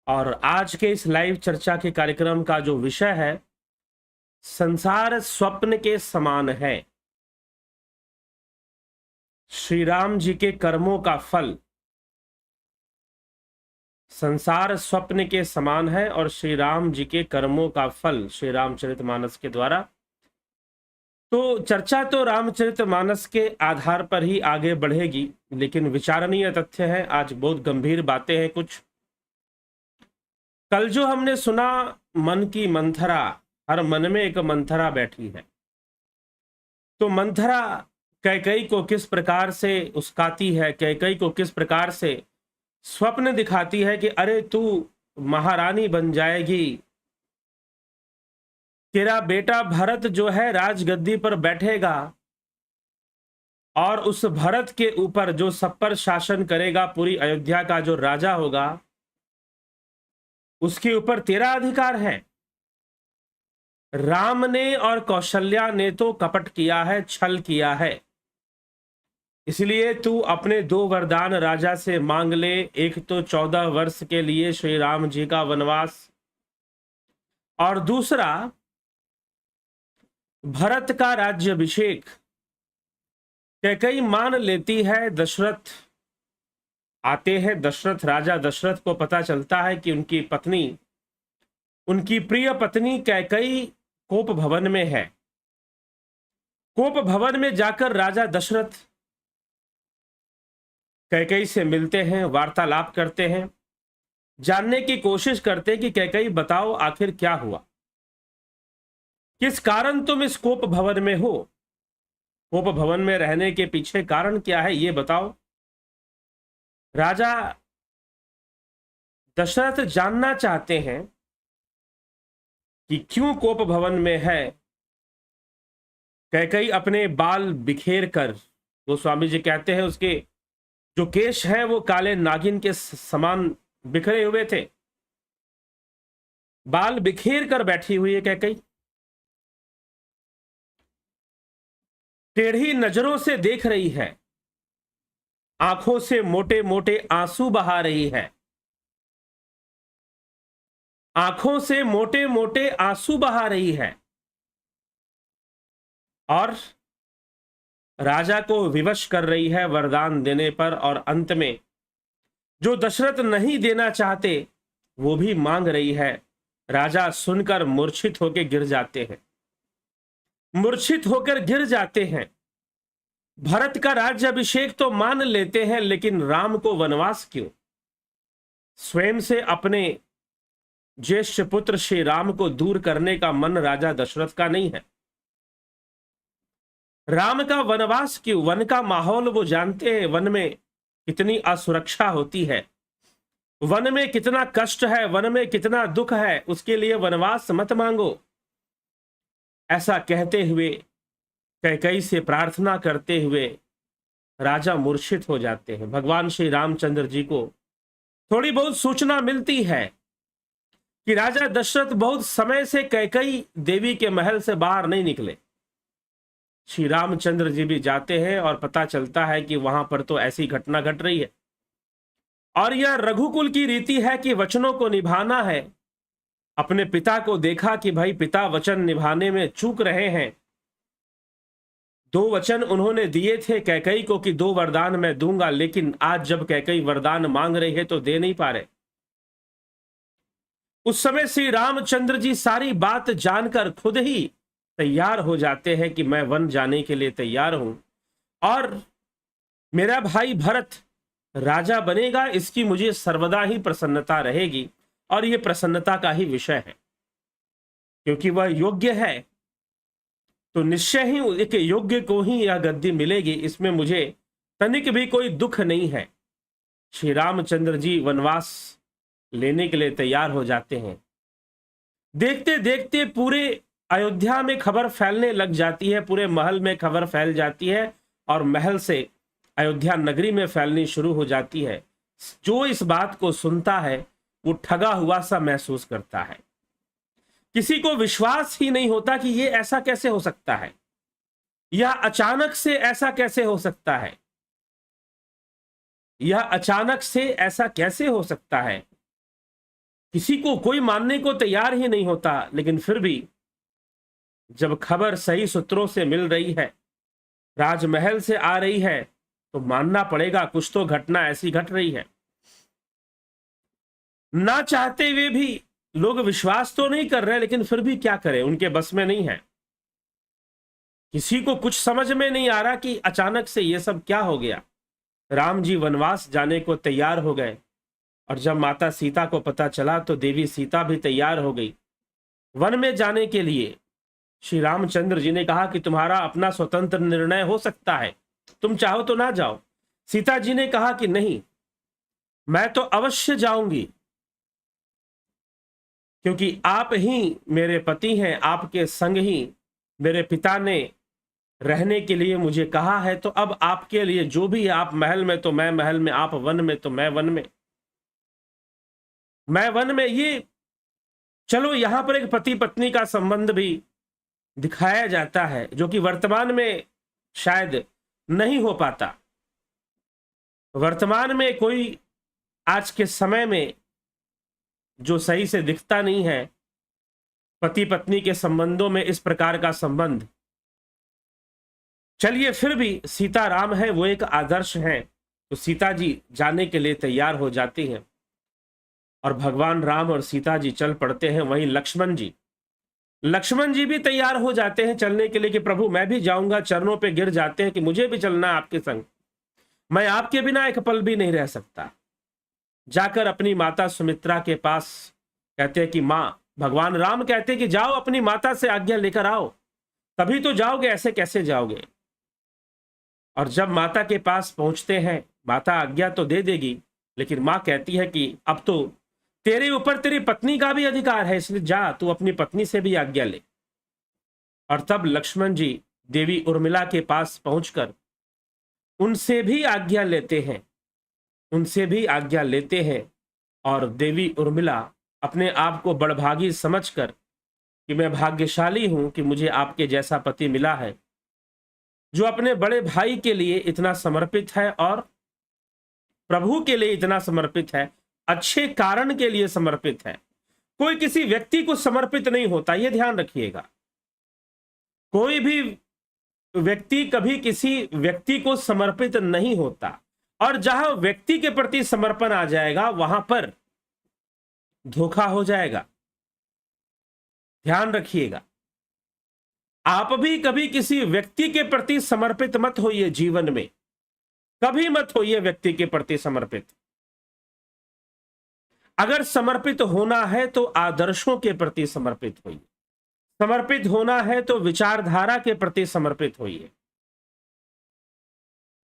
और आज के इस लाइव चर्चा के कार्यक्रम का जो विषय है, संसार स्वप्न के समान है, श्री राम जी के कर्मों का फल। संसार स्वप्न के समान है और श्री राम जी के कर्मों का फल श्री रामचरितमानस के द्वारा। तो चर्चा तो रामचरितमानस के आधार पर ही आगे बढ़ेगी, लेकिन विचारणीय तथ्य है, आज बहुत गंभीर बातें हैं कुछ। कल जो हमने सुना मन की मंथरा, हर मन में एक मंथरा बैठी है, तो मंथरा कैकई को किस प्रकार से उस्काती है, कैकई को किस प्रकार से स्वप्न दिखाती है कि अरे तू महारानी बन जाएगी, तेरा बेटा भरत जो है राजगद्दी पर बैठेगा और उस भरत के ऊपर जो सब पर शासन करेगा, पूरी अयोध्या का जो राजा होगा, उसके ऊपर तेरा अधिकार है। राम ने और कौशल्या ने तो कपट किया है, छल किया है, इसलिए तू अपने 2 वरदान राजा से मांग ले। एक तो 14 वर्ष के लिए श्री राम जी का वनवास, और दूसरा भरत का राज्याभिषेक। कैकई मान लेती है, दशरथ आते हैं, दशरथ राजा दशरथ को पता चलता है कि उनकी पत्नी, उनकी प्रिय पत्नी कैकई कोप भवन में है। कोप भवन में जाकर राजा दशरथ कैकई से मिलते हैं, वार्तालाप करते हैं, जानने की कोशिश करते हैं कि कैकई बताओ आखिर क्या हुआ, किस कारण तुम इस कोप भवन में हो, कोप भवन में रहने के पीछे कारण क्या है, ये बताओ। राजा दशरथ जानना चाहते हैं कि क्यों कोप भवन में है। कैकई अपने बाल बिखेर कर, गोस्वामी जी कहते हैं उसके जो केश हैं वो काले नागिन के समान बिखरे हुए थे, बाल बिखेर कर बैठी हुई है कैकई, टेढ़ी नजरों से देख रही है, आंखों से मोटे मोटे आंसू बहा रही है, आंखों से मोटे मोटे आंसू बहा रही है, और राजा को विवश कर रही है वरदान देने पर। और अंत में जो दशरथ नहीं देना चाहते वो भी मांग रही है। राजा सुनकर मूर्छित होकर गिर जाते हैं, मूर्छित होकर गिर जाते हैं। भरत का राज्याभिषेक तो मान लेते हैं, लेकिन राम को वनवास क्यों? स्वयं से अपने ज्येष्ठ पुत्र श्री राम को दूर करने का मन राजा दशरथ का नहीं है। राम का वनवास क्यों? वन का माहौल वो जानते हैं, वन में कितनी असुरक्षा होती है, वन में कितना कष्ट है, वन में कितना दुख है, उसके लिए वनवास मत मांगो। ऐसा कहते हुए, कैकई से प्रार्थना करते हुए राजा मूर्छित हो जाते हैं। भगवान श्री रामचंद्र जी को थोड़ी बहुत सूचना मिलती है कि राजा दशरथ बहुत समय से कैकई देवी के महल से बाहर नहीं निकले। श्री रामचंद्र जी भी जाते हैं और पता चलता है कि वहां पर तो ऐसी घटना घट रही है, और यह रघुकुल की रीति है कि वचनों को निभाना है। अपने पिता को देखा कि भाई पिता वचन निभाने में चूक रहे हैं। 2 वचन उन्होंने दिए थे कैकई को कि 2 वरदान मैं दूंगा, लेकिन आज जब कैकई वरदान मांग रही है तो दे नहीं पा रहे। उस समय श्री रामचंद्र जी सारी बात जानकर खुद ही तैयार हो जाते हैं कि मैं वन जाने के लिए तैयार हूं, और मेरा भाई भरत राजा बनेगा, इसकी मुझे सर्वदा ही प्रसन्नता रहेगी, और यह प्रसन्नता का ही विषय है, क्योंकि वह योग्य है, तो निश्चय ही एक योग्य को ही यह गद्दी मिलेगी, इसमें मुझे तनिक भी कोई दुख नहीं है। श्री रामचंद्र जी वनवास लेने के लिए तैयार हो जाते हैं। देखते देखते पूरे अयोध्या में खबर फैलने लग जाती है, पूरे महल में खबर फैल जाती है, और महल से अयोध्या नगरी में फैलनी शुरू हो जाती है। जो इस बात को सुनता है वो ठगा हुआ सा महसूस करता है। किसी को विश्वास ही नहीं होता कि ये ऐसा कैसे हो सकता है, यह अचानक से ऐसा कैसे हो सकता है, यह अचानक से ऐसा कैसे हो सकता है। किसी को कोई मानने को तैयार ही नहीं होता, लेकिन फिर भी जब खबर सही सूत्रों से मिल रही है, राजमहल से आ रही है, तो मानना पड़ेगा कुछ तो घटना ऐसी घट रही है। ना चाहते हुए भी लोग विश्वास तो नहीं कर रहे, लेकिन फिर भी क्या करें, उनके बस में नहीं है। किसी को कुछ समझ में नहीं आ रहा कि अचानक से ये सब क्या हो गया। राम जी वनवास जाने को तैयार हो गए, और जब माता सीता को पता चला तो देवी सीता भी तैयार हो गई वन में जाने के लिए। श्री रामचंद्र जी ने कहा कि तुम्हारा अपना स्वतंत्र निर्णय हो सकता है, तुम चाहो तो ना जाओ। सीता जी ने कहा कि नहीं, मैं तो अवश्य जाऊंगी, क्योंकि आप ही मेरे पति हैं, आपके संग ही मेरे पिता ने रहने के लिए मुझे कहा है। तो अब आपके लिए जो भी है, आप महल में तो मैं महल में, आप वन में तो मैं वन में, मैं वन में। ये चलो यहां पर एक पति पत्नी का संबंध भी दिखाया जाता है, जो कि वर्तमान में शायद नहीं हो पाता। वर्तमान में कोई आज के समय में जो सही से दिखता नहीं है पति पत्नी के संबंधों में इस प्रकार का संबंध। चलिए, फिर भी सीता राम है, वो एक आदर्श है, तो सीता जी जाने के लिए तैयार हो जाती हैं, और भगवान राम और सीता जी चल पड़ते हैं। वहीं लक्ष्मण जी भी तैयार हो जाते हैं चलने के लिए कि प्रभु मैं भी जाऊंगा। चरणों पे गिर जाते हैं कि मुझे भी चलना है आपके संग, मैं आपके बिना एक पल भी नहीं रह सकता। जाकर अपनी माता सुमित्रा के पास कहते हैं कि मां, भगवान राम कहते हैं कि जाओ अपनी माता से आज्ञा लेकर आओ, तभी तो जाओगे, ऐसे कैसे जाओगे। और जब माता के पास पहुंचते हैं, माता आज्ञा तो दे देगी, लेकिन मां कहती है कि अब तो तेरे ऊपर तेरी पत्नी का भी अधिकार है, इसलिए जा, तू अपनी पत्नी से भी आज्ञा ले। और तब लक्ष्मण जी देवी उर्मिला के पास पहुंचकर उनसे भी आज्ञा लेते हैं, उनसे भी आज्ञा लेते हैं। और देवी उर्मिला अपने आप को बड़भागी समझकर कि मैं भाग्यशाली हूं कि मुझे आपके जैसा पति मिला है, जो अपने बड़े भाई के लिए इतना समर्पित है और प्रभु के लिए इतना समर्पित है, अच्छे कारण के लिए समर्पित है। कोई किसी व्यक्ति को समर्पित नहीं होता, यह ध्यान रखिएगा। कोई भी व्यक्ति कभी किसी व्यक्ति को समर्पित नहीं होता, और जहां व्यक्ति के प्रति समर्पण आ जाएगा वहां पर धोखा हो जाएगा। ध्यान रखिएगा, आप भी कभी किसी व्यक्ति के प्रति समर्पित मत होइए जीवन में, कभी मत होइए व्यक्ति के प्रति समर्पित। अगर समर्पित होना है तो आदर्शों के प्रति समर्पित होइए, समर्पित होना है तो विचारधारा के प्रति समर्पित होइए,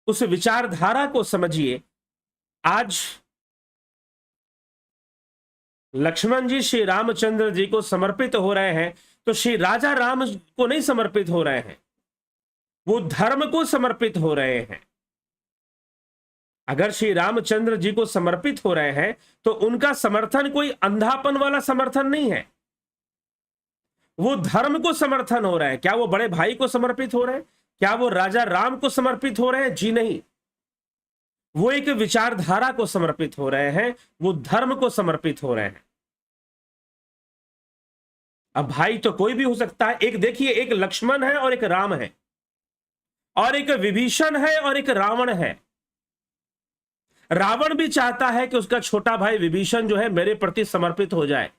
उस विचारधारा को समझिए। आज लक्ष्मण जी श्री रामचंद्र जी को समर्पित हो रहे हैं, तो श्री राजा राम को नहीं समर्पित हो रहे हैं, वो धर्म को समर्पित हो रहे हैं। अगर श्री रामचंद्र जी को समर्पित हो रहे हैं तो उनका समर्थन कोई अंधापन वाला समर्थन नहीं है, वो धर्म को समर्थन हो रहे हैं। क्या वो बड़े भाई को समर्पित हो रहे हैं? क्या वो राजा राम को समर्पित हो रहे हैं? जी नहीं, वो एक विचारधारा को समर्पित हो रहे हैं, वो धर्म को समर्पित हो रहे हैं। अब भाई तो कोई भी हो सकता है। एक देखिए, एक लक्ष्मण है और एक राम है, और एक विभीषण है और एक रावण है। रावण भी चाहता है कि उसका छोटा भाई विभीषण जो है मेरे प्रति समर्पित हो जाए।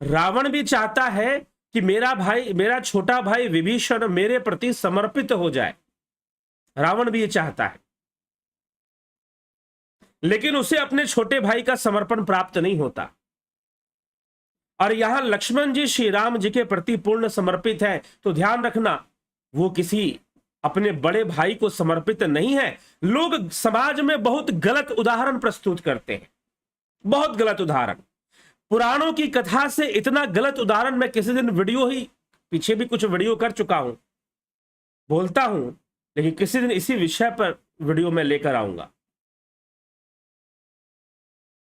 रावण भी चाहता है कि मेरा छोटा भाई विभीषण मेरे प्रति समर्पित हो जाए। रावण भी ये चाहता है, लेकिन उसे अपने छोटे भाई का समर्पण प्राप्त नहीं होता। और यहां लक्ष्मण जी श्री राम जी के प्रति पूर्ण समर्पित है, तो ध्यान रखना, वो किसी अपने बड़े भाई को समर्पित नहीं है। लोग समाज में बहुत गलत उदाहरण प्रस्तुत करते हैं, बहुत गलत उदाहरण। पुराणों की कथा से इतना गलत उदाहरण मैं किसी दिन वीडियो ही पीछे भी कुछ वीडियो कर चुका हूं, बोलता हूं, लेकिन किसी दिन इसी विषय पर वीडियो में लेकर आऊंगा।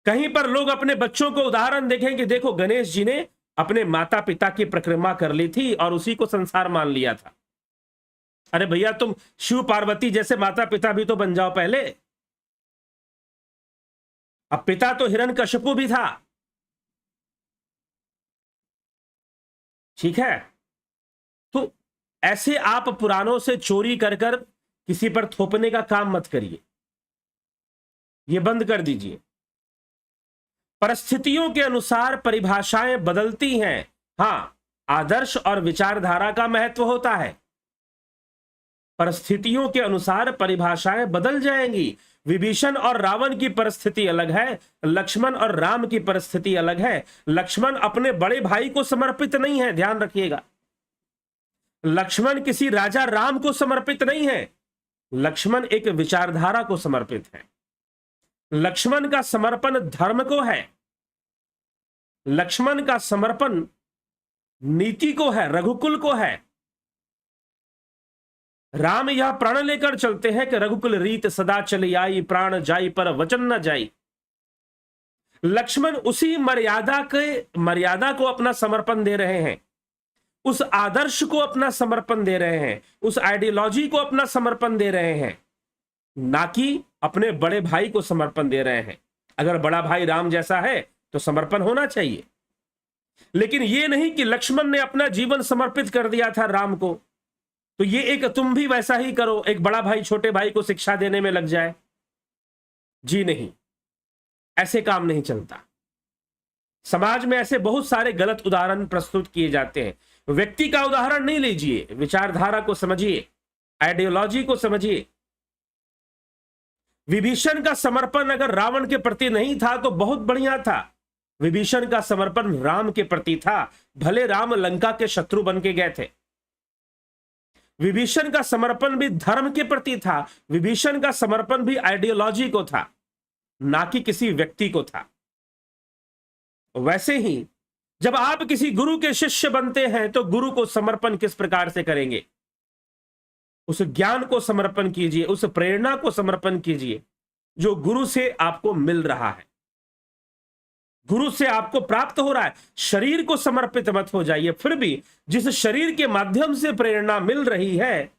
कहीं पर लोग अपने बच्चों को उदाहरण देखें कि देखो गणेश जी ने अपने माता पिता की परिक्रमा कर ली थी और उसी को संसार मान लिया था। अरे भैया, तुम शिव पार्वती जैसे माता पिता भी तो बन जाओ पहले। अब पिता तो हिरण्यकशिपु भी था, ठीक है। तो ऐसे आप पुराणों से चोरी कर कर किसी पर थोपने का काम मत करिए, ये बंद कर दीजिए। परिस्थितियों के अनुसार परिभाषाएं बदलती हैं, हां, आदर्श और विचारधारा का महत्व होता है। परिस्थितियों के अनुसार परिभाषाएं बदल जाएंगी। विभीषण और रावण की परिस्थिति अलग है, लक्ष्मण और राम की परिस्थिति अलग है। लक्ष्मण अपने बड़े भाई को समर्पित नहीं है, ध्यान रखिएगा। लक्ष्मण किसी राजा राम को समर्पित नहीं है, लक्ष्मण एक विचारधारा को समर्पित है। लक्ष्मण का समर्पण धर्म को है, लक्ष्मण का समर्पण नीति को है, रघुकुल को है। राम यह प्रण लेकर चलते हैं कि रघुकुल रीत सदा चली आई, प्राण जाई पर वचन न जाई। लक्ष्मण उसी मर्यादा को अपना समर्पण दे रहे हैं, उस आदर्श को अपना समर्पण दे रहे हैं, उस आइडियोलॉजी को अपना समर्पण दे रहे हैं, ना कि अपने बड़े भाई को समर्पण दे रहे हैं। अगर बड़ा भाई राम जैसा है तो समर्पण होना चाहिए, लेकिन यह नहीं कि लक्ष्मण ने अपना जीवन समर्पित कर दिया था राम को, तो ये एक तुम भी वैसा ही करो, एक बड़ा भाई छोटे भाई को शिक्षा देने में लग जाए। जी नहीं, ऐसे काम नहीं चलता। समाज में ऐसे बहुत सारे गलत उदाहरण प्रस्तुत किए जाते हैं। व्यक्ति का उदाहरण नहीं लीजिए, विचारधारा को समझिए, आइडियोलॉजी को समझिए। विभीषण का समर्पण अगर रावण के प्रति नहीं था तो बहुत बढ़िया था, विभीषण का समर्पण राम के प्रति था, भले राम लंका के शत्रु बन के गए थे। विभीषण का समर्पण भी धर्म के प्रति था, विभीषण का समर्पण भी आइडियोलॉजी को था, ना कि किसी व्यक्ति को था। वैसे ही जब आप किसी गुरु के शिष्य बनते हैं तो गुरु को समर्पण किस प्रकार से करेंगे? उस ज्ञान को समर्पण कीजिए, उस प्रेरणा को समर्पण कीजिए जो गुरु से आपको मिल रहा है, गुरु से आपको प्राप्त हो रहा है। शरीर को समर्पित मत हो जाइए, फिर भी जिस शरीर के माध्यम से प्रेरणा मिल रही है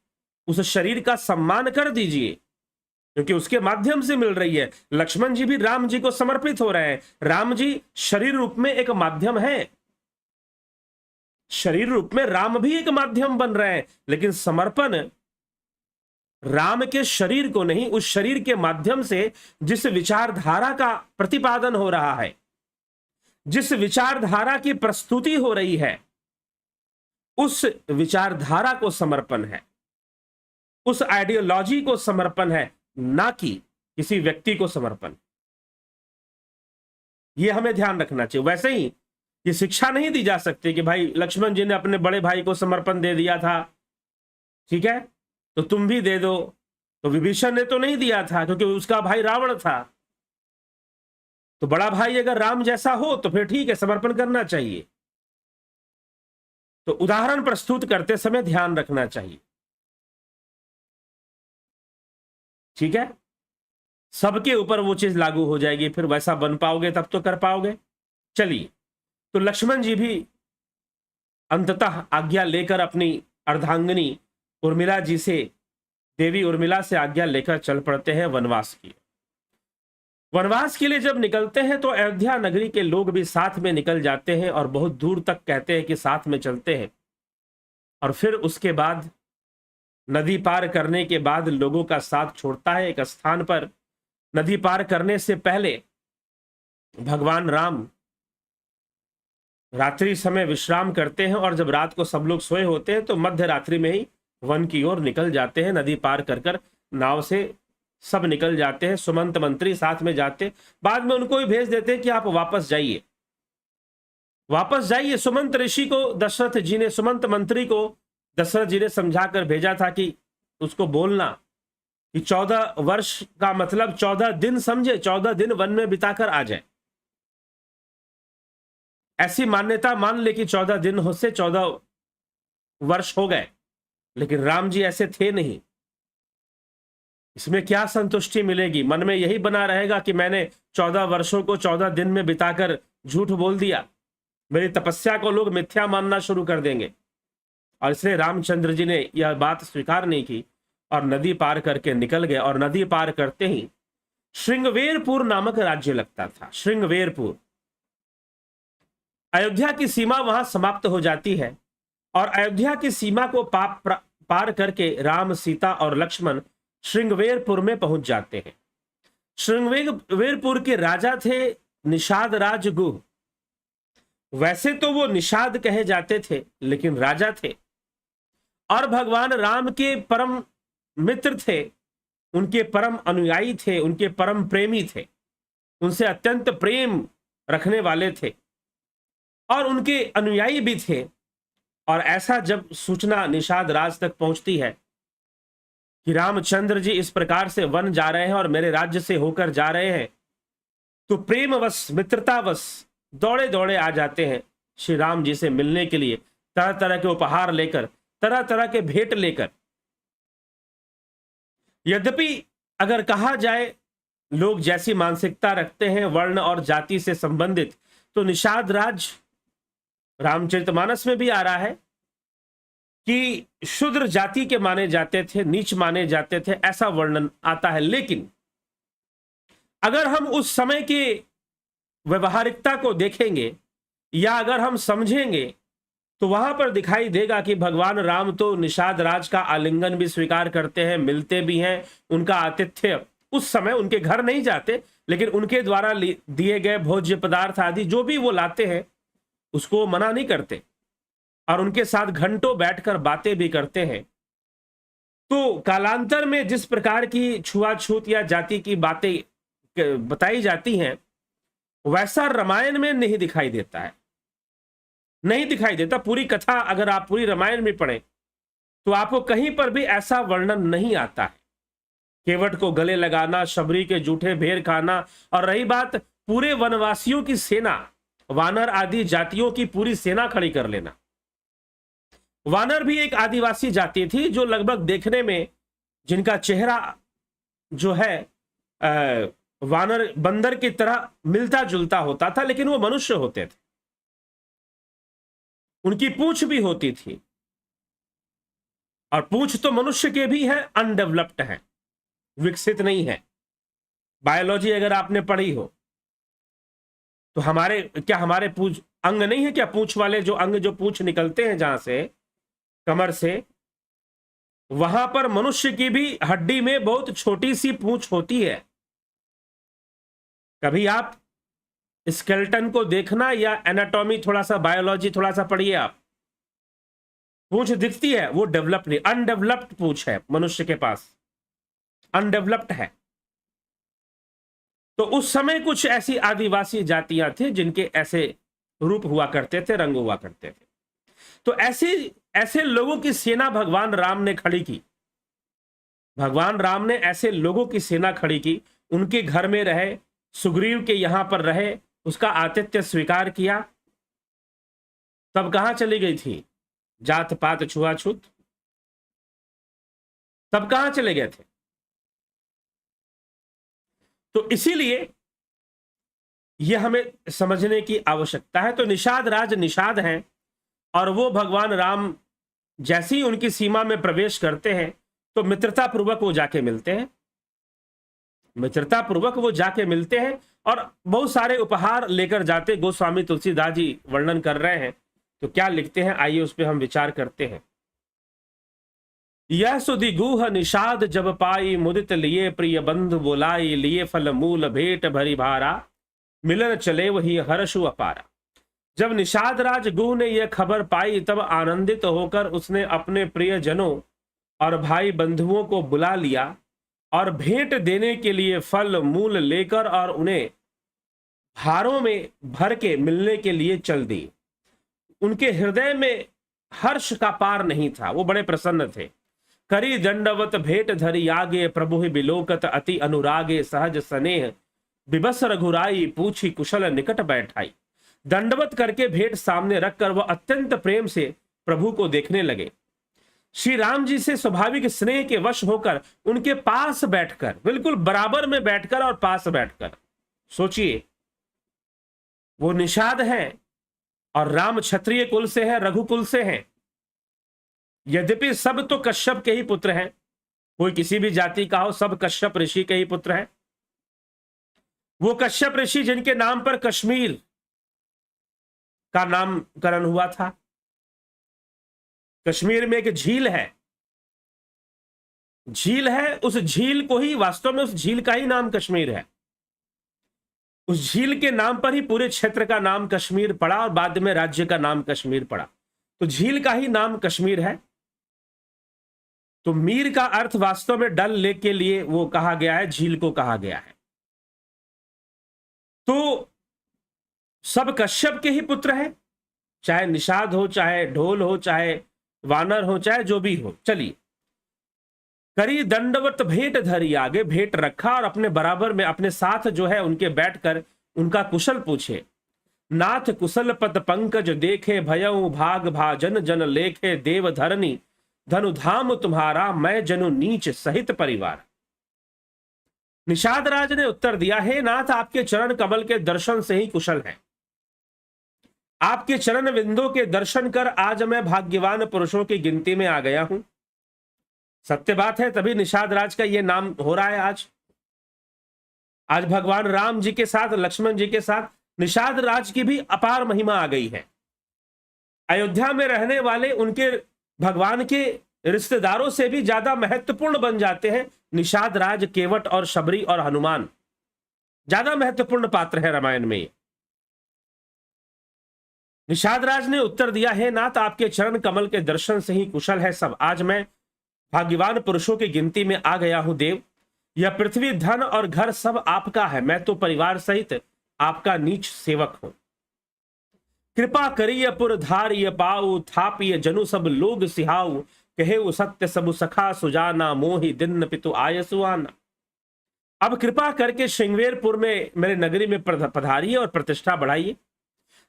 उस शरीर का सम्मान कर दीजिए, क्योंकि उसके माध्यम से मिल रही है। लक्ष्मण जी भी राम जी को समर्पित हो रहे हैं। राम जी शरीर रूप में एक माध्यम है, शरीर रूप में राम भी एक माध्यम बन रहे हैं, लेकिन समर्पण राम के शरीर को नहीं, उस शरीर के माध्यम से जिस विचारधारा का प्रतिपादन हो रहा है, जिस विचारधारा की प्रस्तुति हो रही है, उस विचारधारा को समर्पण है, उस आइडियोलॉजी को समर्पण है, ना कि किसी व्यक्ति को समर्पण। यह हमें ध्यान रखना चाहिए। वैसे ही ये शिक्षा नहीं दी जा सकती कि भाई लक्ष्मण जी ने अपने बड़े भाई को समर्पण दे दिया था, ठीक है, तो तुम भी दे दो। तो विभीषण ने तो नहीं दिया था क्योंकि उसका भाई रावण था। तो बड़ा भाई अगर राम जैसा हो तो फिर ठीक है, समर्पण करना चाहिए। तो उदाहरण प्रस्तुत करते समय ध्यान रखना चाहिए, ठीक है। सबके ऊपर वो चीज लागू हो जाएगी, फिर वैसा बन पाओगे तब तो कर पाओगे। चलिए, तो लक्ष्मण जी भी अंततः आज्ञा लेकर अपनी अर्धांगिनी उर्मिला जी से, देवी उर्मिला से आज्ञा लेकर चल पड़ते हैं वनवास की। वनवास के लिए जब निकलते हैं तो अयोध्या नगरी के लोग भी साथ में निकल जाते हैं और बहुत दूर तक कहते हैं कि साथ में चलते हैं। और फिर उसके बाद नदी पार करने के बाद लोगों का साथ छोड़ता है। एक स्थान पर नदी पार करने से पहले भगवान राम रात्रि समय विश्राम करते हैं, और जब रात को सब लोग सोए होते हैं तो मध्य रात्रि में ही वन की ओर निकल जाते हैं। नदी पार कर नाव से सब निकल जाते हैं, सुमंत मंत्री साथ में जाते, बाद में उनको भी भेज देते हैं कि आप वापस जाइए, वापस जाइए। सुमंत ऋषि को दशरथ जी ने, सुमंत मंत्री को दशरथ जी ने समझाकर भेजा था कि उसको बोलना कि 14 वर्ष का मतलब 14 दिन समझे, 14 दिन वन में बिताकर आ जाए। ऐसी मान्यता मान ले कि 14 दिन हो से 14 वर्ष हो गए, लेकिन राम जी ऐसे थे नहीं। इसमें क्या संतुष्टि मिलेगी? मन में यही बना रहेगा कि मैंने 14 वर्षों को 14 दिन में बिताकर झूठ बोल दिया, मेरी तपस्या को लोग मिथ्या मानना शुरू कर देंगे। और इसलिए रामचंद्र जी ने यह बात स्वीकार नहीं की और नदी पार करके निकल गए। और नदी पार करते ही श्रृंगवेरपुर नामक राज्य लगता था। श्रृंगवेरपुर, अयोध्या की सीमा वहां समाप्त हो जाती है और अयोध्या की सीमा को पार करके राम, सीता और लक्ष्मण श्रृंगवेरपुर में पहुंच जाते हैं। श्रृंगवेरपुर के राजा थे निषाद राज गुह। वैसे तो वो निषाद कहे जाते थे, लेकिन राजा थे और भगवान राम के परम मित्र थे, उनके परम अनुयायी थे, उनके परम प्रेमी थे, उनसे अत्यंत प्रेम रखने वाले थे और उनके अनुयायी भी थे। और ऐसा जब सूचना निषाद राज तक पहुंचती है कि रामचंद्र जी इस प्रकार से वन जा रहे हैं और मेरे राज्य से होकर जा रहे हैं, तो प्रेमवश, मित्रतावश दौड़े दौड़े आ जाते हैं श्री राम जी से मिलने के लिए, तरह तरह के उपहार लेकर, तरह तरह के भेंट लेकर। यद्यपि अगर कहा जाए लोग जैसी मानसिकता रखते हैं वर्ण और जाति से संबंधित, तो निषाद राज, रामचरितमानस में भी आ रहा है कि शूद्र जाति के माने जाते थे, नीच माने जाते थे, ऐसा वर्णन आता है। लेकिन अगर हम उस समय के व्यवहारिकता को देखेंगे या अगर हम समझेंगे, तो वहां पर दिखाई देगा कि भगवान राम तो निषाद राज का आलिंगन भी स्वीकार करते हैं, मिलते भी हैं, उनका आतिथ्य, उस समय उनके घर नहीं जाते, लेकिन उनके द्वारा दिए गए भोज्य पदार्थ आदि जो भी वो लाते हैं उसको मना नहीं करते और उनके साथ घंटों बैठकर बातें भी करते हैं। तो कालांतर में जिस प्रकार की छुआछूत या जाति की बातें बताई जाती हैं, वैसा रामायण में नहीं दिखाई देता है, नहीं दिखाई देता। पूरी कथा अगर आप पूरी रामायण में पढ़ें तो आपको कहीं पर भी ऐसा वर्णन नहीं आता है। केवट को गले लगाना, शबरी के जूठे भेड़ खाना, और रही बात पूरे वनवासियों की सेना, वानर आदि जातियों की पूरी सेना खड़ी कर लेना। वानर भी एक आदिवासी जाति थी जो लगभग देखने में, जिनका चेहरा जो है वानर बंदर की तरह मिलता जुलता होता था, लेकिन वो मनुष्य होते थे। उनकी पूंछ भी होती थी और पूंछ तो मनुष्य के भी है, अनडेवलप्ड है, विकसित नहीं है। बायोलॉजी अगर आपने पढ़ी हो तो हमारे पूंछ अंग नहीं है क्या? पूंछ वाले जो अंग, जो पूंछ निकलते हैं जहां से, कमर से, वहां पर मनुष्य की भी हड्डी में बहुत छोटी सी पूंछ होती है। कभी आप स्केलेटन को देखना या एनाटॉमी, थोड़ा सा बायोलॉजी थोड़ा सा पढ़िए आप, पूंछ दिखती है, वो डेवलप नहीं, अनडेवलप्ड पूंछ है मनुष्य के पास, अनडेवलप्ड है। तो उस समय कुछ ऐसी आदिवासी जातियां थी जिनके ऐसे रूप हुआ करते थे, रंग हुआ करते थे। तो ऐसे लोगों की सेना भगवान राम ने खड़ी की। भगवान राम ने ऐसे लोगों की सेना खड़ी की, उनके घर में रहे, सुग्रीव के यहां पर रहे, उसका आतिथ्य स्वीकार किया। तब कहां चली गई थी जात पात छुआछूत? तब कहां चले गए थे? तो इसीलिए यह हमें समझने की आवश्यकता है। तो निषाद राज निषाद हैं और वो भगवान राम जैसे ही उनकी सीमा में प्रवेश करते हैं तो मित्रता पूर्वक वो जाके मिलते हैं, मित्रता पूर्वक वो जाके मिलते हैं और बहुत सारे उपहार लेकर जाते। गोस्वामी तुलसीदास जी वर्णन कर रहे हैं, तो क्या लिखते हैं, आइए उस पर हम विचार करते हैं। यह सुधि गुह निषाद जब पाई, मुदित लिए प्रिय बंधु बोलाई, लिए फल मूल भेंट भरी भारा, मिलन चले वही हर्षु अपारा। जब निषाद राज गुह ने यह खबर पाई, तब आनंदित होकर उसने अपने प्रिय जनों और भाई बंधुओं को बुला लिया और भेंट देने के लिए फल मूल लेकर और उन्हें हारों में भर के मिलने के लिए चल दी। उनके हृदय में हर्ष का पार नहीं था, वो बड़े प्रसन्न थे। करी दंडवत भेंट धरी आगे, प्रभु बिलोकत अति अनुरागे, सहज स्नेह बिबस रघुराई, पूछी कुशल निकट बैठाई। दंडवत करके भेंट सामने रखकर वह अत्यंत प्रेम से प्रभु को देखने लगे। श्री राम जी से स्वाभाविक स्नेह के वश होकर उनके पास बैठकर, बिल्कुल बराबर में बैठकर और पास बैठकर, सोचिए वो निषाद हैं और राम क्षत्रिय कुल से है, रघुकुल से हैं। यद्यपि सब तो कश्यप के ही पुत्र हैं, कोई किसी भी जाति का हो, सब कश्यप ऋषि के ही पुत्र हैं, वो कश्यप ऋषि जिनके नाम पर कश्मीर का नामकरण हुआ था। कश्मीर में एक झील है, उस झील को ही, वास्तव में उस झील का ही नाम कश्मीर है। उस झील के नाम पर ही पूरे क्षेत्र का नाम कश्मीर पड़ा और बाद में राज्य का नाम कश्मीर पड़ा। तो झील का ही नाम कश्मीर है। तो मीर का अर्थ वास्तव में डल लेक के लिए वो कहा गया है, झील को कहा गया है। तो सब कश्यप के ही पुत्र हैं, चाहे निषाद हो, चाहे ढोल हो, चाहे वानर हो, चाहे जो भी हो। चलिए, करी दंडवत भेंट धरी आगे, भेंट रखा और अपने बराबर में अपने साथ जो है उनके बैठकर उनका कुशल पूछे। नाथ कुशल पद पंकज देखे, भयऊ भाग भाजन जन लेखे, देव धरनी धनुधाम तुम्हारा, मैं जनु नीच सहित परिवार। निषाद राज ने उत्तर दिया, हे नाथ, आपके चरण कमल के दर्शन से ही कुशल है। आपके चरण बिंदु के दर्शन कर आज मैं भाग्यवान पुरुषों की गिनती में आ गया हूं। सत्य बात है, तभी निषाद राज का यह नाम हो रहा है। आज भगवान राम जी के साथ, लक्ष्मण जी के साथ निषाद राज की भी अपार महिमा आ गई है। अयोध्या में रहने वाले उनके भगवान के रिश्तेदारों से भी ज्यादा महत्वपूर्ण बन जाते हैं निषाद राज, केवट और शबरी और हनुमान। ज्यादा महत्वपूर्ण पात्र है रामायण में। निषाद राज ने उत्तर दिया, हे नाथ, आपके चरण कमल के दर्शन से ही कुशल है सब। आज मैं भाग्यवान पुरुषों की गिनती में आ गया हूं देव। यह पृथ्वी, धन और घर सब आपका है, मैं तो परिवार सहित आपका नीच सेवक हूं। कृपा करिय पुर धारिय पाऊ, थापिय जनु सब लोग सिहाऊ, कहे वो सत्य सबु सखा सुजाना, मोहि दिन पितु आय सुआना। अब कृपा करके श्रृंगवेरपुर में मेरे नगरी में पधारिए और प्रतिष्ठा बढ़ाइए,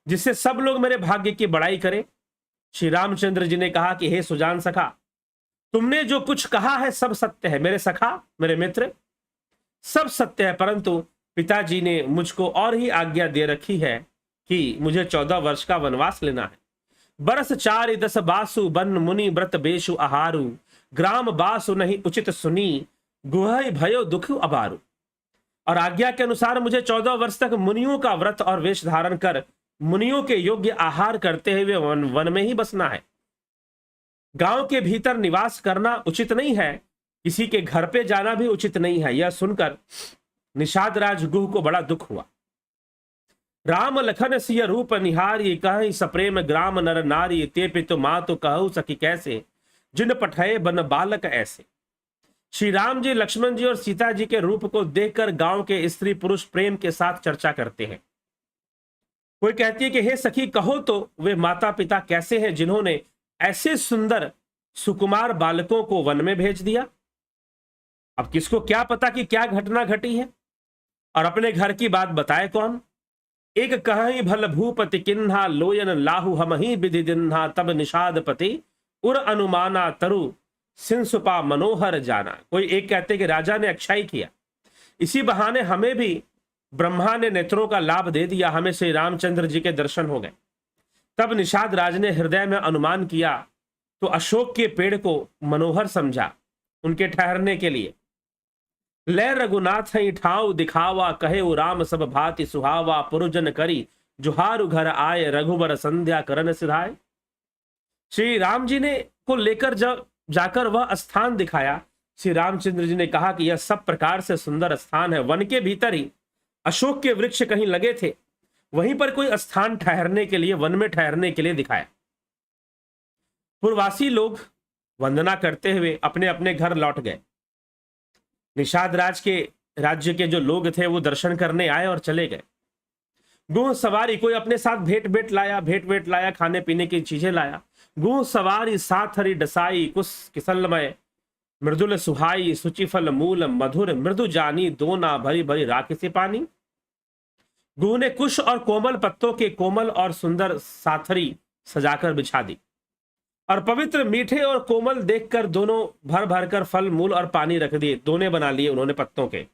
जिससे सब लोग मेरे भाग्य की बड़ाई करें। श्री रामचंद्र जी ने कहा कि हे सुजान सखा, तुमने जो कुछ कहा है सब सत्य है। मेरे सखा, मेरे मित्र, सब सत्य है, परंतु पिताजी ने मुझको और ही आज्ञा दे रखी है कि मुझे 14 वर्ष का वनवास लेना है। बरस 4 बासु, बन मुनि व्रत बेशु आहारु, ग्राम बासु नहीं उचित सुनी, गुह भयो दुख अबारू। और आज्ञा के अनुसार मुझे 14 वर्ष तक मुनियों का व्रत और वेश धारण कर मुनियों के योग्य आहार करते हुए वन में ही बसना है। गांव के भीतर निवास करना उचित नहीं है, किसी के घर पे जाना भी उचित नहीं है। यह सुनकर निषाद राज गुह को बड़ा दुख हुआ। राम लखन सिय रूप निहारी, कहि सप्रेम ग्राम नर नारी, ते पितु मातु कहु सखी कैसे, जिन पठये बन बालक ऐसे। श्री राम जी, लक्ष्मण जी और सीता जी के रूप को देखकर गांव के स्त्री पुरुष प्रेम के साथ चर्चा करते हैं। कोई कहती है कि हे सखी, कहो तो वे माता पिता कैसे हैं जिन्होंने ऐसे सुंदर सुकुमार बालकों को वन में भेज दिया। अब किसको क्या पता कि क्या घटना घटी है, और अपने घर की बात बताए कौन। एक कहीं भल भूपति किन्हा, लोयन लाहु हम ही विधि दिन्हा, तब निषाद पति उर अनुमाना, तरु सिंसुपा मनोहर जाना। कोई एक कहते कि राजा ने अच्छाई किया, इसी बहाने हमें भी ब्रह्मा ने नेत्रों का लाभ दे दिया, हमें श्री रामचंद्र जी के दर्शन हो गए। तब निषाद राज ने हृदय में अनुमान किया तो अशोक के पेड़ को मनोहर समझा उनके ठहरने के लिए। ले रघुनाथ ही ठाव दिखावा, कहे वो राम सब भांति सुहावा, पुरुजन करी जुहारु घर आए, रघुबर संध्या करन सिधाए। श्री राम जी ने को लेकर जब जाकर वह स्थान दिखाया, श्री रामचंद्र जी ने कहा कि यह सब प्रकार से सुंदर स्थान है। वन के भीतर ही अशोक के वृक्ष कहीं लगे थे, वहीं पर कोई स्थान ठहरने के लिए, वन में ठहरने के लिए दिखाया। पूर्ववासी लोग वंदना करते हुए अपने अपने घर लौट गए। निषाद राज के राज्य के जो लोग थे वो दर्शन करने आए और चले गए। गुह सवारी, कोई अपने साथ भेंट वेट लाया, खाने पीने की चीजें लाया। गुह सवारी साथ हरी डसाई, कुश किसलमय मृदुल सुहाई, सुचिफल मूल मधुर मृदु जानी, दोना भरी भरी राखसी पानी। गुह ने कुश और कोमल पत्तों के कोमल और सुंदर साथरी सजाकर बिछा दी, और पवित्र मीठे और कोमल देखकर दोनों भर भर कर फल मूल और पानी रख दिए। दोने बना लिए उन्होंने पत्तों के।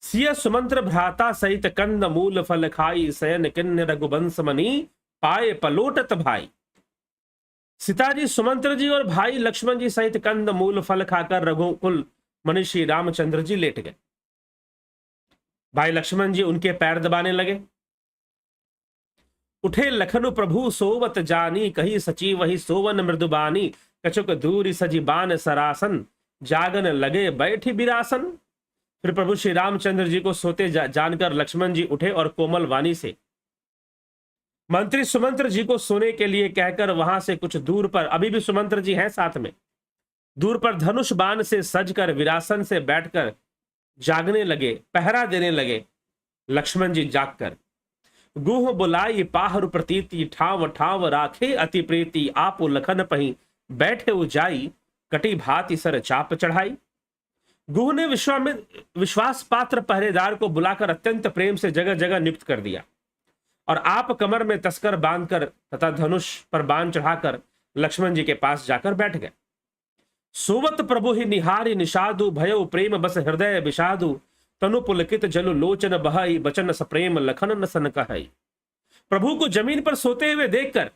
सिय सुमंत्र भ्राता सहित कंद मूल फल खाई, शयन किन्न रघुवंश मनी, पाए पलोटत भाई। सीताजी, सुमंत्र जी और भाई लक्ष्मण जी सहित कंद मूल फल खाकर रघुकुल मनीषी रामचंद्र जी लेट गए। भाई लक्ष्मण जी उनके पैर दबाने लगे। उठे लखनु प्रभु सोवत जानी, कही सचिव वही सोवन मृदुबानी, कछुक दूरी सजीबान सरासन, जागन लगे बैठी बिरासन। फिर प्रभु श्री रामचंद्र जी को सोते जानकर लक्ष्मण जी उठे और कोमल वाणी से मंत्री सुमंत्र जी को सोने के लिए कहकर वहां से कुछ दूर पर, अभी भी सुमंत्र जी हैं साथ में, दूर पर धनुष बाण से सजकर विरासन से बैठकर जागने लगे, पहरा देने लगे। लक्ष्मण जी जागकर गुह बुलाई पाहरु प्रतीति, ठाव ठाव राखे अति प्रीति, आपो लखन पही बैठे उजाई, कटी भांति सर चाप चढ़ाई। गुह ने विश्वास पात्र पहरेदार को बुलाकर अत्यंत प्रेम से जगह जगह नियुक्त कर दिया और आप कमर में तस्कर बांधकर तथा धनुष पर बाण चढ़ाकर लक्ष्मण जी के पास जाकर बैठ गए। सोवत प्रभु ही निहारी निषादु, भयो प्रेम बस हृदय विषादु, तनु पुलकित जलु लोचन बहाई, बचन सप्रेम लखन न सन कहई। प्रभु को जमीन पर सोते हुए देखकर,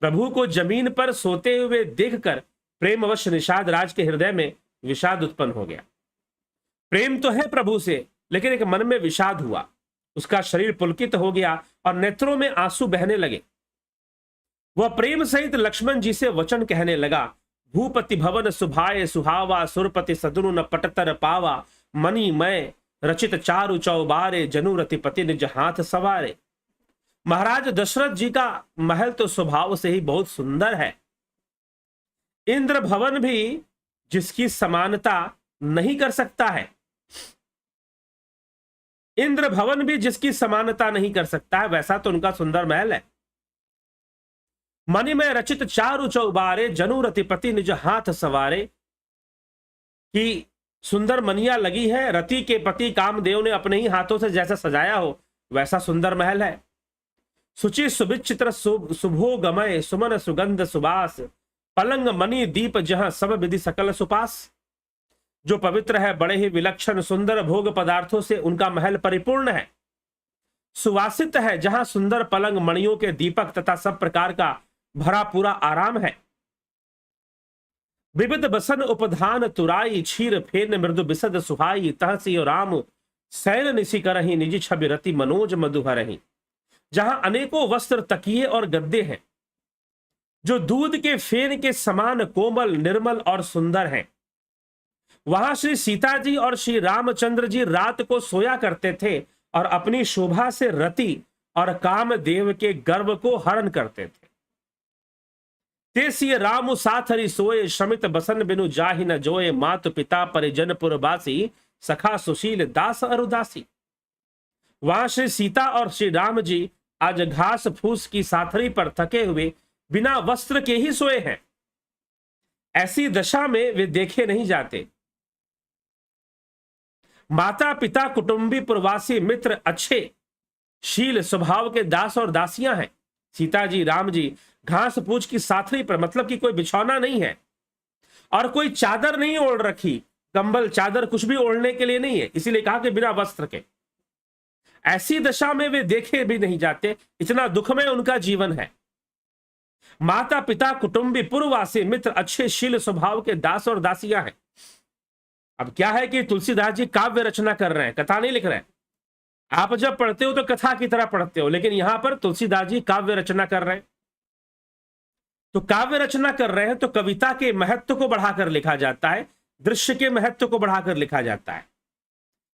प्रभु को जमीन पर सोते हुए देखकर प्रेमवश निषाद राज के हृदय में विषाद उत्पन्न हो गया। प्रेम तो है प्रभु से, लेकिन एक मन में विषाद हुआ। उसका शरीर पुलकित हो गया और नेत्रों में आंसू बहने लगे। वह प्रेम सहित लक्ष्मण जी से वचन कहने लगा, भूपति भवन सुभाए सुहावा, सुरपति सदनु न पटतर पावा, मणि मैं रचित चारु चौबारे, जनु रतिपति निज हाथ सवारे। महाराज दशरथ जी का महल तो स्वभाव से ही बहुत सुंदर है। इंद्र भवन भी जिसकी समानता नहीं कर सकता है, इंद्र भवन भी जिसकी समानता नहीं कर सकता है, वैसा तो उनका सुंदर महल है। मणि में रचित चारु चौबारे, जनु रतिपति निज हाथ सवारे, कि सुंदर मनिया लगी है, रति के पति कामदेव ने अपने ही हाथों से जैसा सजाया हो वैसा सुंदर महल है। सुचि सुविचित्र सुभो गमय, सुमन सुगंध सुबास, पलंग मणि दीप जहां सब विधि सकल सुपास। जो पवित्र है, बड़े ही विलक्षण सुंदर भोग पदार्थों से उनका महल परिपूर्ण है। सुवासित है, जहां सुंदर पलंग मणियों के दीपक तथा सब प्रकार का भरा पूरा आराम है। विविध बसन उपधान तुराई, क्षीर फेन मृदु बिसद सुहाई, तहसी और राम सैन निशि करही, निजी छवि रति मनोज मधुहरही। जहां अनेकों वस्त्र तकिए और गद्दे हैं, जो दूध के फेन के समान कोमल निर्मल और सुंदर हैं। वहां श्री सीता जी और श्री रामचंद्र जी रात को सोया करते थे और अपनी शोभा से रति और कामदेव के गर्व को हरण करते थे। तेसिय रामु साथरी सोए, श्रमित बसन बिनु जाहि न जोए, मातु पिता परिजन पुरबासी, सखा सुशील दास अरुदासी। वहां श्री सीता और श्री राम जी आज घास फूस की साथरी पर थके हुए बिना वस्त्र के ही सोए हैं। ऐसी दशा में वे देखे नहीं जाते। माता पिता कुटुंबी प्रवासी मित्र अच्छे शील स्वभाव के दास और दासियां हैं। सीता जी राम जी घास पूछ की साथरी पर, मतलब कि कोई बिछौना नहीं है और कोई चादर नहीं ओढ़ रखी, कंबल चादर कुछ भी ओढ़ने के लिए नहीं है, इसीलिए कहा कि बिना वस्त्र के। ऐसी दशा में वे देखे भी नहीं जाते, इतना दुखमय उनका जीवन है। माता पिता कुटुंबी पूर्ववासी मित्र अच्छे शील स्वभाव के दास और दासियां हैं। अब क्या है कि तुलसीदास जी काव्य रचना कर रहे हैं, कथा नहीं लिख रहे हैं। आप जब पढ़ते हो तो कथा की तरह पढ़ते हो, लेकिन यहां पर तुलसीदास जी काव्य रचना कर रहे हैं। तो काव्य रचना कर रहे हैं तो कविता के महत्व को बढ़ाकर लिखा जाता है, दृश्य के महत्व को बढ़ाकर लिखा जाता है।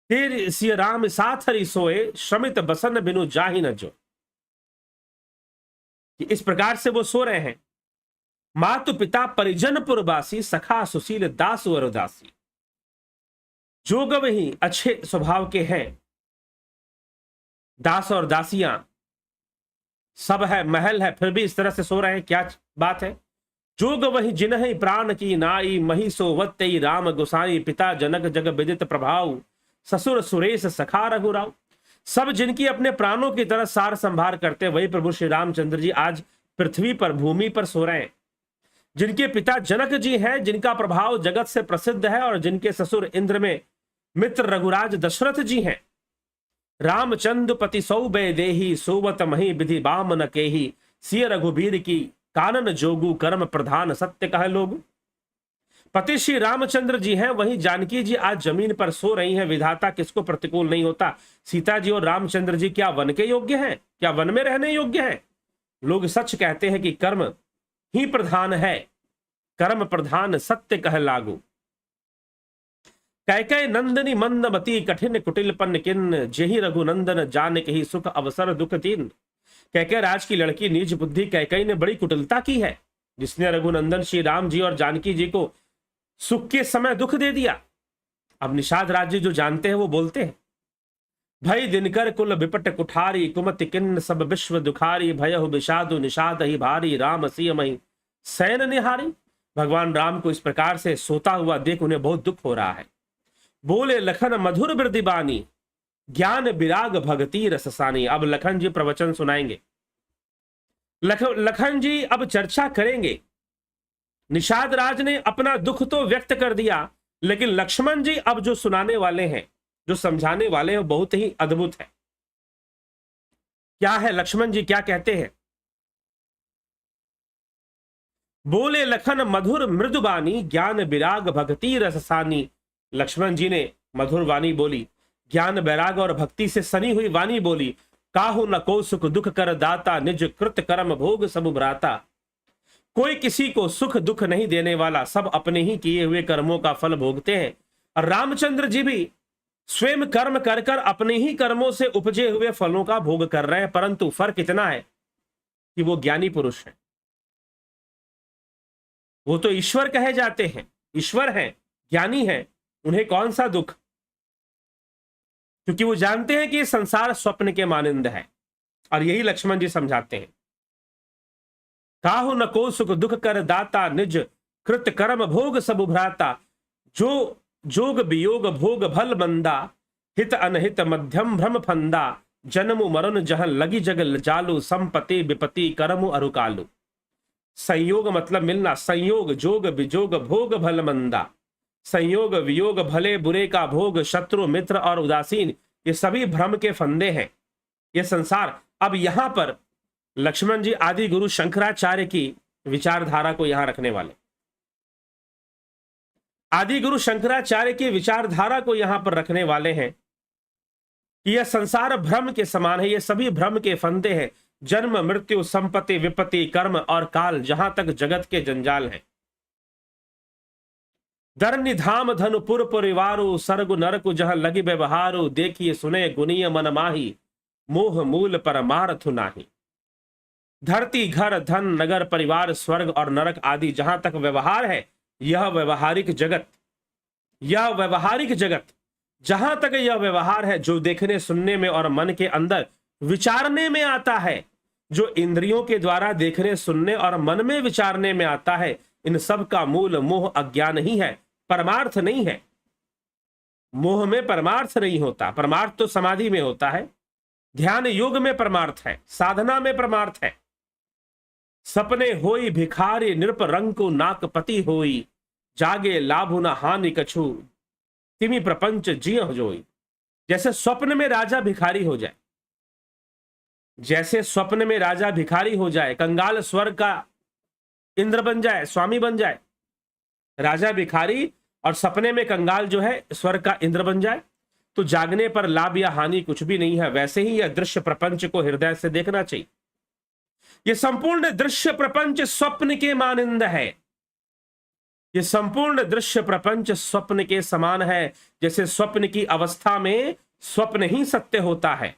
तेरे सिय राम साथ हरि सोए, श्रमित बसन बिनु जाहि न जो। इस प्रकार से वो सो रहे हैं। मातु पिता परिजन पुरबासी, सखा सुशील दास वरदासी। जो गवही अच्छे स्वभाव के हैं, दास और दासियां सब है, महल है, फिर भी इस तरह से सो रहे हैं, क्या बात है। जो गवही जिन्हि प्राण की नाई, मही सोवत्तई राम गोसाई, पिता जनक जग विदित प्रभाव, ससुर सुरेश सखा रघुराव। सब जिनकी अपने प्राणों की तरह सार संभार करते, वही प्रभु श्री रामचंद्र जी आज पृथ्वी पर भूमि पर सो रहे हैं। जिनके पिता जनक जी हैं, जिनका प्रभाव जगत से प्रसिद्ध है, और जिनके ससुर इंद्र में मित्र रघुराज दशरथ जी हैं। रामचंद्र पति सौ देही, सोवत मही विधि बाम न केही, सिय रघुबीर की कानन जोगु, कर्म प्रधान सत्य कह लोग। पति श्री रामचंद्र जी हैं, वहीं जानकी जी आज जमीन पर सो रही हैं। विधाता किसको प्रतिकूल नहीं होता। सीता जी और रामचंद्र जी क्या वन के योग्य हैं? क्या वन में रहने योग्य हैं? लोग सच कहते हैं कि कर्म ही प्रधान है, कर्म प्रधान सत्य कह लागू। कैकय नंदनी मंदमती कठिन कुटिलपन किन, जेहि रघुनंदन जान के ही सुख अवसर दुख तीन। कैकय राज की लड़की नीच बुद्धि कैकई ने बड़ी कुटिलता की है, जिसने रघुनंदन श्री राम जी और जानकी जी को सुख के समय दुख दे दिया। अब निषाद राज्य जो जानते हैं वो बोलते हैं, भय दिनकर कुल विपट कुठारी, कुमति किन्न सब विश्व दुखारी, भयहु विषादु निषाद ही भारी, राम सियमहि सैन निहारी। भगवान राम को इस प्रकार से सोता हुआ देख उन्हें बहुत दुख हो रहा है। बोले लखन मधुर बिरदिबानी, ज्ञान विराग भगति रससानी। अब लखन जी प्रवचन सुनाएंगे। लखन जी अब चर्चा करेंगे। निषाद राज ने अपना दुख तो व्यक्त कर दिया, लेकिन लक्ष्मण जी अब जो सुनाने वाले हैं, जो समझाने वाले हैं, बहुत ही अद्भुत है। क्या है लक्ष्मण जी क्या कहते हैं? बोले लखन मधुर मृदुबानी, ज्ञान विराग भक्ति रससानी। लक्ष्मण जी ने मधुर वाणी बोली, ज्ञान वैराग और भक्ति से सनी हुई वाणी बोली। काहू न को सुख दुख कर दाता, निज कृत कर्म भोग सब भ्राता। कोई किसी को सुख दुख नहीं देने वाला, सब अपने ही किए हुए कर्मों का फल भोगते हैं। और रामचंद्र जी भी स्वयं कर्म कर कर अपने ही कर्मों से उपजे हुए फलों का भोग कर रहे हैं, परंतु फर्क इतना है कि वो ज्ञानी पुरुष हैं, वो तो ईश्वर कहे जाते हैं, ईश्वर हैं, ज्ञानी हैं। उन्हें कौन सा दुख, क्योंकि वो जानते हैं कि ये संसार स्वप्न के मानिंद है। और यही लक्ष्मण जी समझाते हैं, काहु न को सुख दुख कर दाता, निज कृत कर्म भोग सब भ्राता। जो जोग वियोग भोग भल मंदा, हित अनहित मध्यम भ्रम फंदा। जन्म मरण जहं लगी जग जालू, संपत्ति विपत्ति कर्म अरुकालू। संयोग मतलब मिलना, संयोग जोग विजोग भोग भल मंदा। संयोग वियोग भले बुरे का भोग, शत्रु मित्र और उदासीन, ये सभी भ्रम के फंदे हैं, ये संसार। अब यहां पर लक्ष्मण जी आदि गुरु शंकराचार्य की विचारधारा को यहां रखने वाले, आदि गुरु शंकराचार्य की विचारधारा को यहां पर रखने वाले हैं कि यह संसार भ्रम के समान है, ये सभी भ्रम के फंदे हैं। जन्म मृत्यु संपत्ति विपत्ति कर्म और काल, जहां तक जगत के जंजाल हैं। दर निधाम धनु पुर परिवारो, सर्ग नरकु जहां लगी व्यवहारो। देखिए सुने गुनीय मन माही, मोह मूल परमार्थु नाही। धरती घर धन नगर परिवार स्वर्ग और नरक आदि जहां तक व्यवहार है, यह व्यवहारिक जगत, यह व्यवहारिक जगत, जहां तक यह व्यवहार है, जो देखने सुनने में और मन के अंदर विचारने में आता है, जो इंद्रियों के द्वारा देखने सुनने और मन में विचारने में आता है, इन सब का मूल मोह अज्ञान ही है, परमार्थ नहीं है। मोह में परमार्थ नहीं होता, परमार्थ तो समाधि में होता है, ध्यान योग में परमार्थ है, साधना में परमार्थ है। सपने होई भिखारी नृप रंकु नाकपति होई, जागे लाभु न हानि कछु, तिमि प्रपंच जिय जोई। जैसे स्वप्न में राजा भिखारी हो जाए, जैसे स्वप्न में राजा भिखारी हो जाए, कंगाल स्वर्ग का इंद्र बन जाए, स्वामी बन जाए, राजा भिखारी और सपने में कंगाल जो है स्वर्ग का इंद्र बन जाए, तो जागने पर लाभ या हानि कुछ भी नहीं है। वैसे ही यह दृश्य प्रपंच को हृदय से देखना चाहिए। यह संपूर्ण दृश्य प्रपंच स्वप्न के मानिंद है, यह संपूर्ण दृश्य प्रपंच स्वप्न के समान है। जैसे स्वप्न की अवस्था में स्वप्न ही सत्य होता है,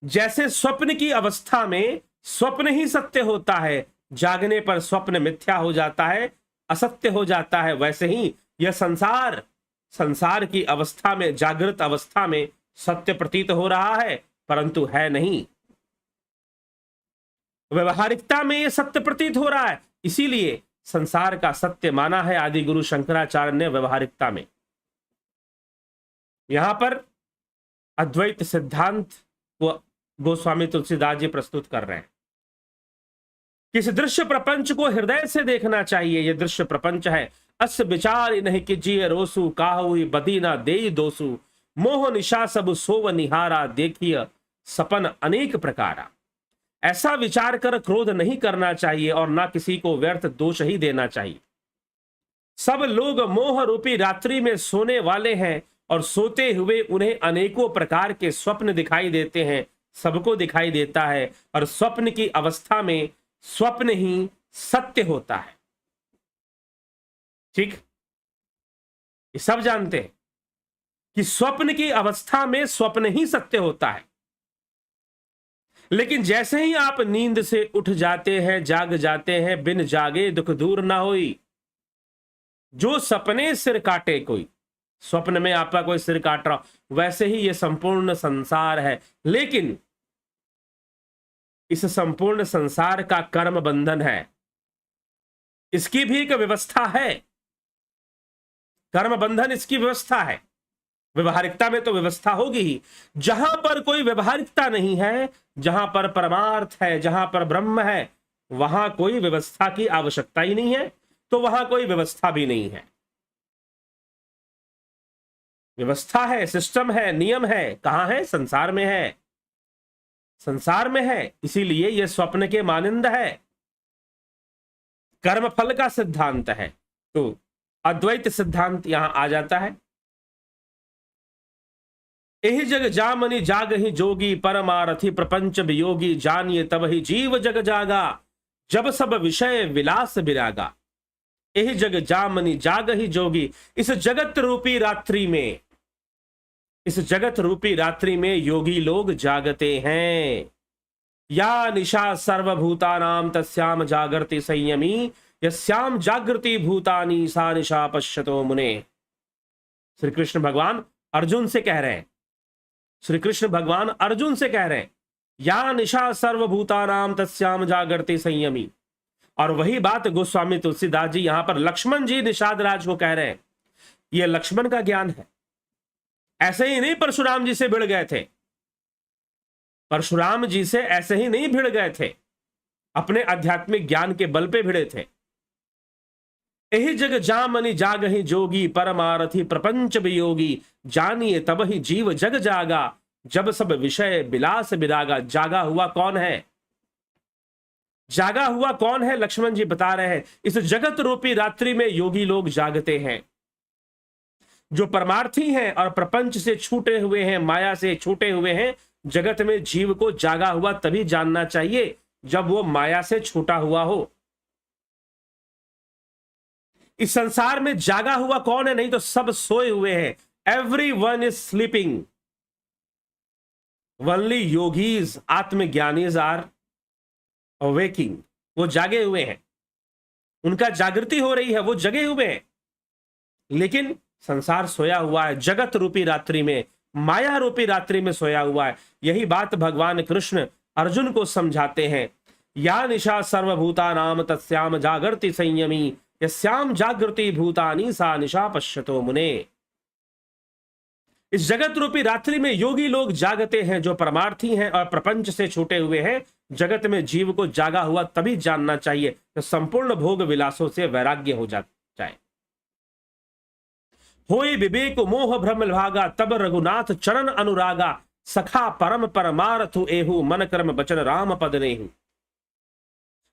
जैसे स्वप्न की अवस्था में स्वप्न ही सत्य होता है, जागने पर स्वप्न मिथ्या हो जाता है, असत्य हो जाता है, वैसे ही यह संसार, संसार की अवस्था में, जागृत अवस्था में सत्य प्रतीत हो रहा है, परंतु है नहीं। व्यवहारिकता में यह सत्य प्रतीत हो रहा है, इसीलिए संसार का सत्य माना है आदि गुरु शंकराचार्य ने व्यवहारिकता में। यहां पर अद्वैत सिद्धांत को गोस्वामी तुलसीदास जी प्रस्तुत कर रहे हैं। किस दृश्य प्रपंच को हृदय से देखना चाहिए। यह दृश्य प्रपंच है, अस विचार नहीं कीजिए रोसु, काहु बदी ना देई दोसु, मोह निशा सब सोव निहारा, देखिए सपन अनेक प्रकारा। ऐसा विचार कर क्रोध नहीं करना चाहिए और ना किसी को व्यर्थ दोष ही देना चाहिए। सब लोग मोह रूपी रात्रि में सोने वाले हैं और सोते हुए उन्हें अनेकों प्रकार के स्वप्न दिखाई देते हैं, सबको दिखाई देता है, और स्वप्न की अवस्था में स्वप्न ही सत्य होता है। ठीक, ये सब जानते हैं कि स्वप्न की अवस्था में स्वप्न ही सत्य होता है। लेकिन जैसे ही आप नींद से उठ जाते हैं, जाग जाते हैं, बिन जागे दुख दूर ना होई, जो सपने सिर काटे कोई, स्वप्न में आपका कोई सिर काट रहा, वैसे ही ये संपूर्ण संसार है। लेकिन इस संपूर्ण संसार का कर्म बंधन है, इसकी भी एक व्यवस्था है। कर्म बंधन इसकी व्यवस्था है। व्यवहारिकता में तो व्यवस्था होगी ही। जहां पर कोई व्यवहारिकता नहीं है, जहां पर परमार्थ है, जहां पर ब्रह्म है, वहां कोई व्यवस्था की आवश्यकता ही नहीं है, तो वहां कोई व्यवस्था भी नहीं है। व्यवस्था है, सिस्टम है, नियम है, कहां है? संसार में है। संसार में है, इसीलिए यह स्वप्न के मानिंद है, कर्म फल का सिद्धांत है। तो अद्वैत सिद्धांत यहां आ जाता है। एहि जग जामनि जाग ही जोगी, परमारथी प्रपंच वियोगी, जानिए तब ही जीव जग जागा, जब सब विषय विलास विरागा। एहि जग जामनि जाग ही जोगी, इस जगत रूपी रात्रि में, इस जगत रूपी रात्रि में योगी लोग जागते हैं। या निशा सर्वभूतानाम तस्याम जागृति संयमी, यस्याम जागृति भूतानि सा निशा पश्यतो मुने। श्री कृष्ण भगवान अर्जुन से कह रहे हैं, श्री कृष्ण भगवान अर्जुन से कह रहे हैं, या निशा सर्वभूतानाम तस्याम जागृति संयमी। और वही बात गोस्वामी तुलसीदास जी यहां पर लक्ष्मण जी निषाद राज को कह रहे हैं। यह लक्ष्मण का ज्ञान है। ऐसे ही नहीं परशुराम जी से भिड़ गए थे, परशुराम जी से ऐसे ही नहीं भिड़ गए थे, अपने आध्यात्मिक ज्ञान के बल पे भिड़े थे। एहि जग जामनि जाग ही जोगी, परमारथी प्रपंच वियोगी, जानिए तब ही जीव जग जागा, जब सब विषय विलास विरागा। जागा हुआ कौन है? जागा हुआ कौन है? लक्ष्मण जी बता रहे हैं, इस जगत रूपी रात्रि में योगी लोग जागते हैं। जो परमार्थी हैं और प्रपंच से छूटे हुए हैं, माया से छूटे हुए हैं, जगत में जीव को जागा हुआ तभी जानना चाहिए जब वो माया से छूटा हुआ हो। इस संसार में जागा हुआ कौन है? नहीं तो सब सोए हुए हैं। Everyone is sleeping, only yogis आत्मज्ञानीज आर अवेकिंग। वो जागे हुए हैं, उनका जागृति हो रही है, वो जगे हुए हैं। लेकिन संसार सोया हुआ है, जगत रूपी रात्रि में, माया रूपी रात्रि में सोया हुआ है। यही बात भगवान कृष्ण अर्जुन को समझाते हैं। या निशा सर्वभूता नाम तस्याम जागृति संयमी, यस्याम जागृति भूतानि सा निशा पश्यतो मुने। इस जगत रूपी रात्रि में योगी लोग जागते हैं, जो परमार्थी हैं और प्रपंच से छूटे हुए हैं। जगत में जीव को जागा हुआ तभी जानना चाहिए तो संपूर्ण भोग विलासों से वैराग्य हो जाए। होय विवेक मोह भ्रम भागा, तब रघुनाथ चरण अनुरागा, सखा परम परमार्थु एहु, मन कर्म बचन राम पद नेहु।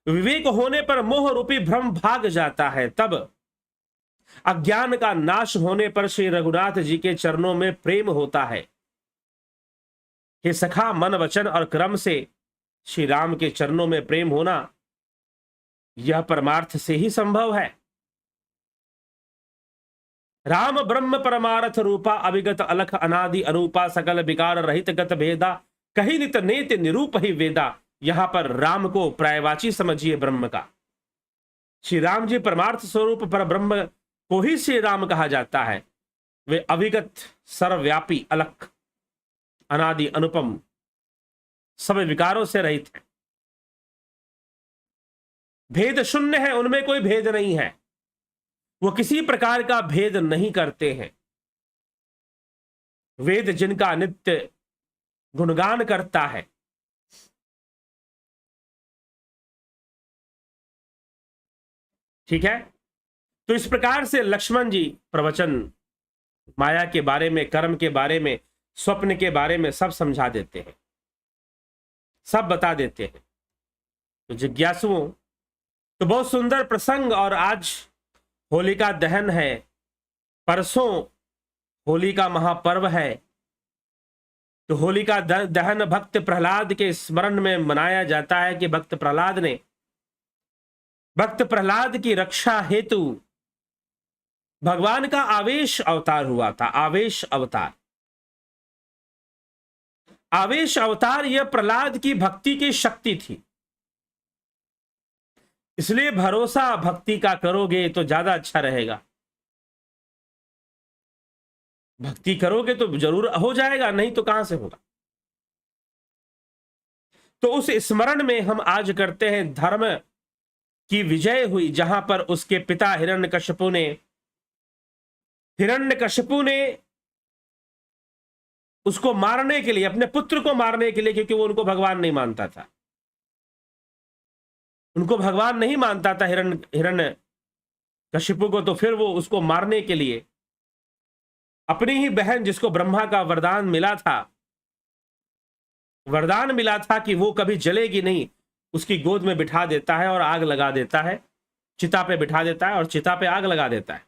विवेक होने पर मोह रूपी भ्रम भाग जाता है, तब अज्ञान का नाश होने पर श्री रघुनाथ जी के चरणों में प्रेम होता है। हे सखा, मन वचन और कर्म से श्री राम के चरणों में प्रेम होना, यह परमार्थ से ही संभव है। राम ब्रह्म परमार्थ रूपा, अविगत अलख अनादि अनूपा, सकल विकार रहित गत भेदा, कही नित नेत निरूप ही वेदा। यहां पर राम को प्रायवाची समझिए ब्रह्म का। श्री राम जी परमार्थ स्वरूप पर ब्रह्म को ही श्री राम कहा जाता है। वे अविगत, सर्वव्यापी, अलख, अनादि, अनुपम, सब विकारों से रहित है। भेद शून्य है, उनमें कोई भेद नहीं है। वो किसी प्रकार का भेद नहीं करते हैं। वेद जिनका नित्य गुणगान करता है, ठीक है। तो इस प्रकार से लक्ष्मण जी प्रवचन माया के बारे में, कर्म के बारे में, स्वप्न के बारे में सब समझा देते हैं, सब बता देते हैं। तो जिज्ञासुओं, तो बहुत सुंदर प्रसंग और आज होलिका दहन है, परसों होली का महापर्व है। तो होलिका दहन भक्त प्रहलाद के स्मरण में मनाया जाता है कि भक्त प्रहलाद की रक्षा हेतु भगवान का आवेश अवतार हुआ था। आवेश अवतार यह प्रहलाद की भक्ति की शक्ति थी। इसलिए भरोसा भक्ति का करोगे तो ज्यादा अच्छा रहेगा। भक्ति करोगे तो जरूर हो जाएगा, नहीं तो कहां से होगा। तो उस स्मरण में हम आज करते हैं धर्म की विजय हुई, जहां पर उसके पिता हिरण्यकशिपु ने उसको मारने के लिए, अपने पुत्र को मारने के लिए, क्योंकि वो उनको भगवान नहीं मानता था, हिरण्यकशिपु को। तो फिर वो उसको मारने के लिए अपनी ही बहन, जिसको ब्रह्मा का वरदान मिला था कि वो कभी जलेगी नहीं, उसकी गोद में बिठा देता है और आग लगा देता है, चिता पे बिठा देता है और चिता पे आग लगा देता है।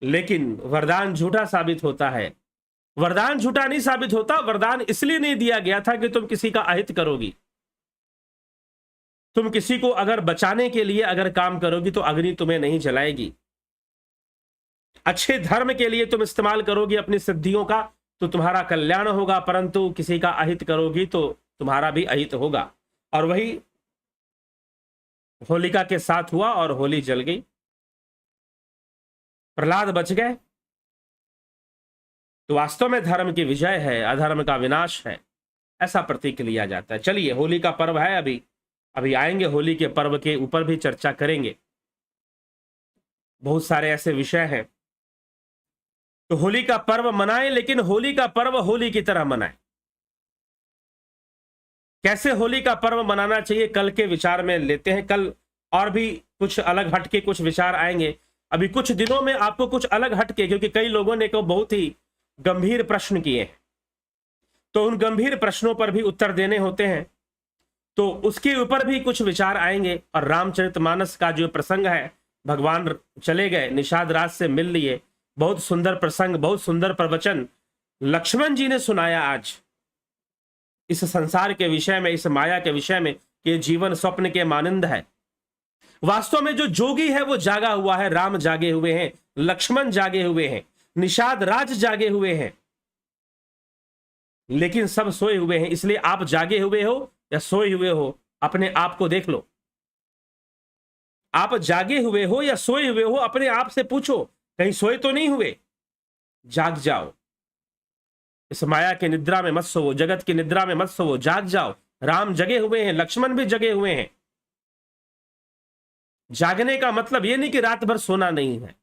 लेकिन वरदान झूठा साबित होता है। वरदान झूठा नहीं साबित होता, वरदान इसलिए नहीं दिया गया था कि तुम किसी का अहित करोगी। तुम किसी को अगर बचाने के लिए अगर काम करोगी तो अग्नि तुम्हें नहीं जलाएगी। अच्छे धर्म के लिए तुम इस्तेमाल करोगी अपनी सिद्धियों का तो तुम्हारा कल्याण होगा, परंतु किसी का अहित करोगी तो तुम्हारा भी अहित होगा। और वही होलिका के साथ हुआ और होली जल गई, प्रहलाद बच गए। तो वास्तव में धर्म की विजय है, अधर्म का विनाश है, ऐसा प्रतीक लिया जाता है। चलिए, होली का पर्व है, अभी आएंगे, होली के पर्व के ऊपर भी चर्चा करेंगे। बहुत सारे ऐसे विषय हैं। तो होली का पर्व मनाएं, लेकिन होली का पर्व होली की तरह मनाएं। कैसे होली का पर्व मनाना चाहिए, कल के विचार में लेते हैं। कल और भी कुछ अलग हटके कुछ विचार आएंगे। अभी कुछ दिनों में आपको कुछ अलग हटके, क्योंकि कई लोगों ने को बहुत ही गंभीर प्रश्न किए, तो उन गंभीर प्रश्नों पर भी उत्तर देने होते हैं, तो उसके ऊपर भी कुछ विचार आएंगे। और रामचरितमानस का जो प्रसंग है, भगवान चले गए, निषाद राज से मिल लिए, बहुत सुंदर प्रसंग, बहुत सुंदर प्रवचन लक्ष्मण जी ने सुनाया आज इस संसार के विषय में, इस माया के विषय में, कि जीवन स्वप्न के मानिंद है। वास्तव में जो जोगी है वो जागा हुआ है। राम जागे हुए हैं, लक्ष्मण जागे हुए हैं, निषाद राज जागे हुए हैं, लेकिन सब सोए हुए हैं। इसलिए आप जागे हुए हो या सोए हुए हो, अपने आप को देख लो। आप जागे हुए हो या सोए हुए हो, अपने आप से पूछो, कहीं सोए तो नहीं हुए। जाग जाओ, इस माया की निद्रा में मत सोवो, जगत की निद्रा में मत सोवो, जाग जाओ। राम जगे हुए हैं, लक्ष्मण भी जगे हुए हैं। जागने का मतलब यह नहीं कि रात भर सोना नहीं है।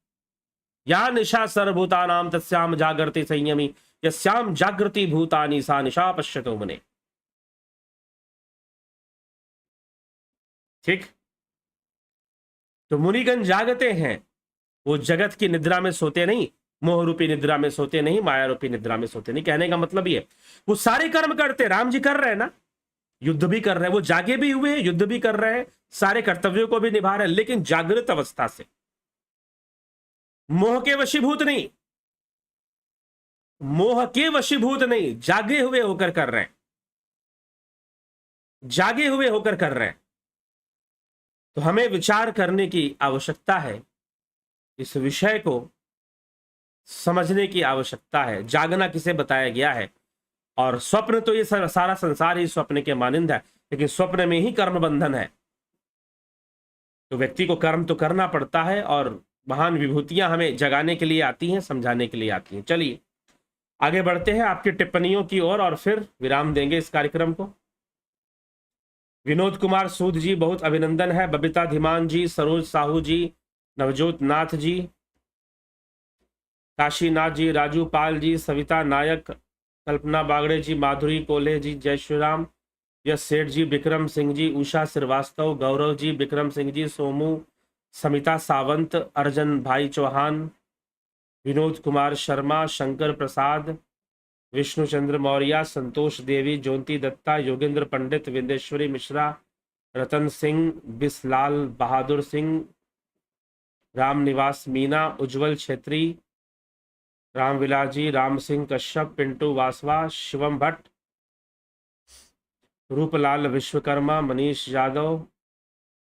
या निशा सर्वभूतानाम तस्याम जागृति संयमी यस्याम जागृति भूतानि सा निशा पश्यतो मुने। ठीक, तो मुनिगण जागते हैं, वो जगत की निद्रा में सोते नहीं, मोह रूपी निद्रा में सोते नहीं, माया रूपी निद्रा में सोते नहीं। कहने का मतलब ये, वो सारे कर्म करते, राम जी कर रहे हैं ना, युद्ध भी कर रहे हैं, वो जागे भी हुए हैं, युद्ध भी कर रहे हैं, सारे कर्तव्यों को भी निभा रहे हैं, लेकिन जागृत अवस्था से, मोह के वशीभूत नहीं, मोह के वशीभूत नहीं, जागे हुए होकर कर रहे हैं, जागे हुए होकर कर रहे हैं। तो हमें विचार करने की आवश्यकता है, इस विषय को समझने की आवश्यकता है। जागना किसे बताया गया है, और स्वप्न तो ये सारा संसार ही स्वप्न के मानिंद है, लेकिन स्वप्न में ही कर्म बंधन है। तो व्यक्ति को कर्म तो करना पड़ता है, और महान विभूतियां हमें जगाने के लिए आती हैं, समझाने के लिए आती हैं। चलिए आगे बढ़ते हैं आपकी टिप्पणियों की ओर, और फिर विराम देंगे इस कार्यक्रम को। विनोद कुमार सूद जी, बहुत अभिनंदन है। बबीता धीमान जी, सरोज साहू जी, नवजोत नाथ जी, काशीनाथ जी, राजू पाल जी, सविता नायक, कल्पना बागड़े जी, माधुरी कोल्हे जी, जय श्री राम, यश सेठ जी, विक्रम सिंह जी, उषा श्रीवास्तव, गौरव जी, विक्रम सिंह जी, सोमू, समिता सावंत, अर्जन भाई चौहान, विनोद कुमार शर्मा, शंकर प्रसाद, विष्णुचंद्र मौर्य, संतोष देवी, ज्योति दत्ता, योगेंद्र पंडित, विंदेश्वरी मिश्रा, रतन सिंह, बिसलाल बहादुर सिंह, रामनिवास मीना, उज्जवल छेत्री, रामविलास जी, राम सिंह कश्यप, पिंटू वासवा, शिवम भट्ट, रूपलाल विश्वकर्मा, मनीष यादव,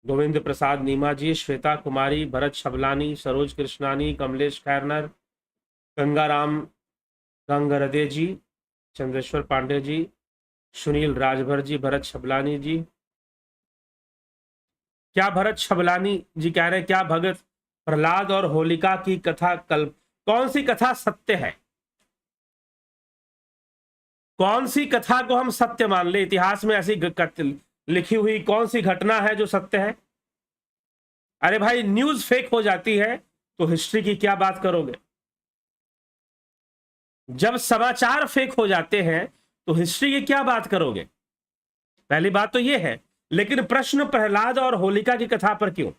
गोविंद प्रसाद नीमा जी, श्वेता कुमारी, भरत छबलानी, सरोज कृष्णानी, कमलेश खैरनर, गंगाराम गंगरदे जी, चंद्रेश्वर पांडे जी, सुनील राजभर जी, भरत छबलानी जी। क्या भरत छबलानी जी कह रहे हैं क्या भगत प्रहलाद और होलिका की कथा कौन सी कथा सत्य है? कौन सी कथा को हम सत्य मान ले? इतिहास में ऐसी लिखी हुई कौन सी घटना है जो सत्य है? अरे भाई न्यूज फेक हो जाती है तो हिस्ट्री की क्या बात करोगे? जब समाचार फेक हो जाते हैं तो हिस्ट्री की क्या बात करोगे? पहली बात तो यह है। लेकिन प्रश्न प्रहलाद और होलिका की कथा पर क्यों?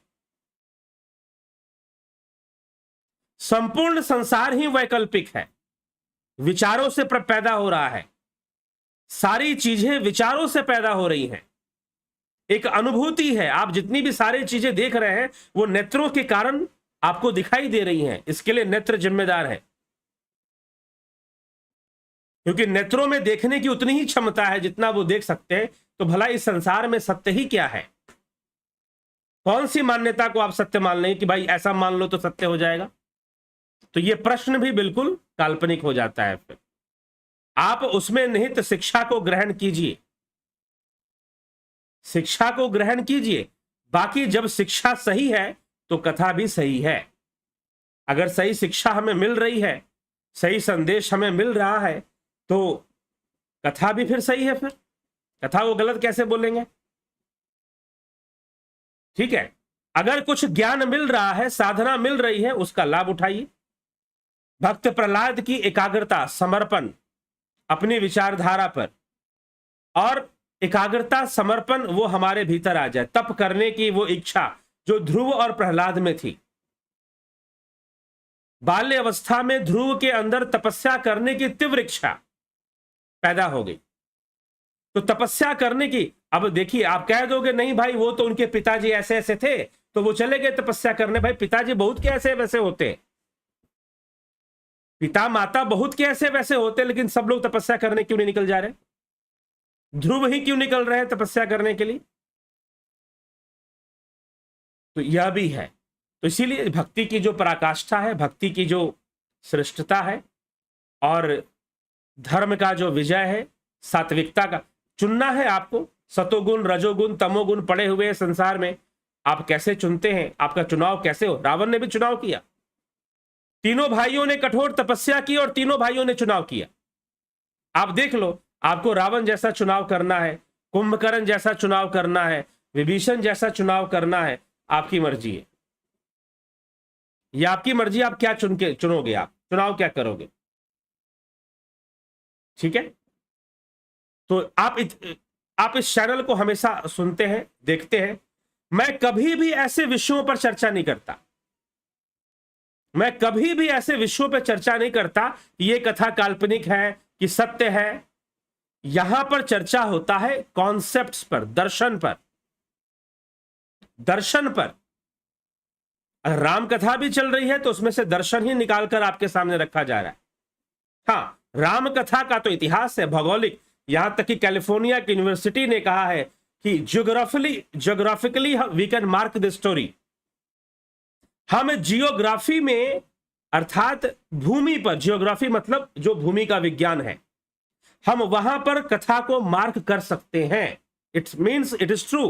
संपूर्ण संसार ही वैकल्पिक है, विचारों से पैदा हो रहा है। सारी चीजें विचारों से पैदा हो रही हैं। एक अनुभूति है। आप जितनी भी सारी चीजें देख रहे हैं वो नेत्रों के कारण आपको दिखाई दे रही हैं। इसके लिए नेत्र जिम्मेदार है, क्योंकि नेत्रों में देखने की उतनी ही क्षमता है जितना वो देख सकते हैं। तो भला इस संसार में सत्य ही क्या है? कौन सी मान्यता को आप सत्य मान लें कि भाई ऐसा मान लो तो सत्य हो जाएगा? तो ये प्रश्न भी बिल्कुल काल्पनिक हो जाता है। फिर आप उसमें निहित शिक्षा को ग्रहण कीजिए, शिक्षा को ग्रहण कीजिए। बाकी जब शिक्षा सही है तो कथा भी सही है। अगर सही शिक्षा हमें मिल रही है, सही संदेश हमें मिल रहा है, तो कथा भी फिर सही है। फिर कथा वो गलत कैसे बोलेंगे? ठीक है, अगर कुछ ज्ञान मिल रहा है, साधना मिल रही है, उसका लाभ उठाइए। भक्त प्रहलाद की एकाग्रता, समर्पण अपनी विचारधारा पर, और एकाग्रता समर्पण वो हमारे भीतर आ जाए। तप करने की वो इच्छा जो ध्रुव और प्रहलाद में थी। बाल्य अवस्था में ध्रुव के अंदर तपस्या करने की तीव्र इच्छा पैदा हो गई। तो तपस्या करने की, अब देखिए आप कह दोगे नहीं भाई वो तो उनके पिताजी ऐसे ऐसे थे तो वो चले गए तपस्या करने। भाई पिताजी बहुत के ऐसे वैसे होते, पिता माता बहुत के ऐसे वैसे होते, लेकिन सब लोग तपस्या करने क्यों नहीं निकल जा रहे? ध्रुव ही क्यों निकल रहे हैं तपस्या करने के लिए? तो यह भी है। तो इसीलिए भक्ति की जो पराकाष्ठा है, भक्ति की जो श्रेष्ठता है, और धर्म का जो विजय है, सात्विकता का चुनना है आपको। सतोगुण रजोगुण तमोगुण पड़े हुए संसार में आप कैसे चुनते हैं? आपका चुनाव कैसे हो? रावण ने भी चुनाव किया, तीनों भाइयों ने कठोर तपस्या की और तीनों भाइयों ने चुनाव किया। आप देख लो, आपको रावण जैसा चुनाव करना है, कुंभकर्ण जैसा चुनाव करना है, विभीषण जैसा चुनाव करना है, आपकी मर्जी है। ये आपकी मर्जी, आप क्या चुनोगे, आप चुनाव क्या करोगे? ठीक है, तो आप इस चैनल को हमेशा सुनते हैं, देखते हैं। मैं कभी भी ऐसे विषयों पर चर्चा नहीं करता, मैं कभी भी ऐसे विषयों पर चर्चा नहीं करता कि ये कथा काल्पनिक है कि सत्य है। यहां पर चर्चा होता है कॉन्सेप्ट्स पर, दर्शन पर, दर्शन पर। अगर राम कथा भी चल रही है तो उसमें से दर्शन ही निकालकर आपके सामने रखा जा रहा है। हाँ, राम कथा का तो इतिहास है, भौगोलिक। यहां तक कि कैलिफोर्निया की यूनिवर्सिटी ने कहा है कि geographically we can mark the story. हम जियोग्राफी में, अर्थात भूमि पर, जियोग्राफी मतलब जो भूमि का विज्ञान है, हम वहां पर कथा को मार्क कर सकते हैं। It means it is true.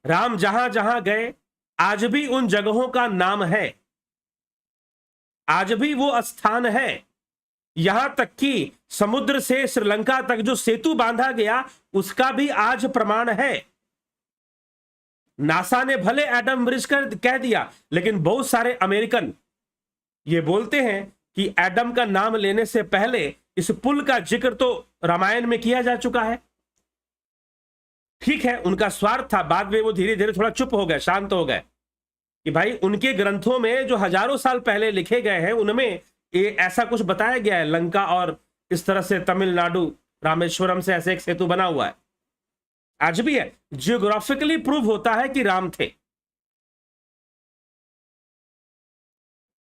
Ram जहां जहां गए आज भी उन जगहों का नाम है, आज भी वो स्थान है। यहां तक कि समुद्र से श्रीलंका तक जो सेतु बांधा गया उसका भी आज प्रमाण है। नासा ने भले एडम ब्रिज कह दिया, लेकिन बहुत सारे अमेरिकन ये बोलते हैं कि एडम का नाम लेने से पहले इस पुल का जिक्र तो रामायण में किया जा चुका है। ठीक है, उनका स्वार्थ था, बाद में वो धीरे धीरे थोड़ा चुप हो गए, शांत हो गए कि भाई उनके ग्रंथों में जो हजारों साल पहले लिखे गए हैं उनमें ऐसा कुछ बताया गया है। लंका और इस तरह से तमिलनाडु रामेश्वरम से ऐसे एक सेतु बना हुआ है, आज भी है। जियोग्राफिकली प्रूव होता है कि राम थे।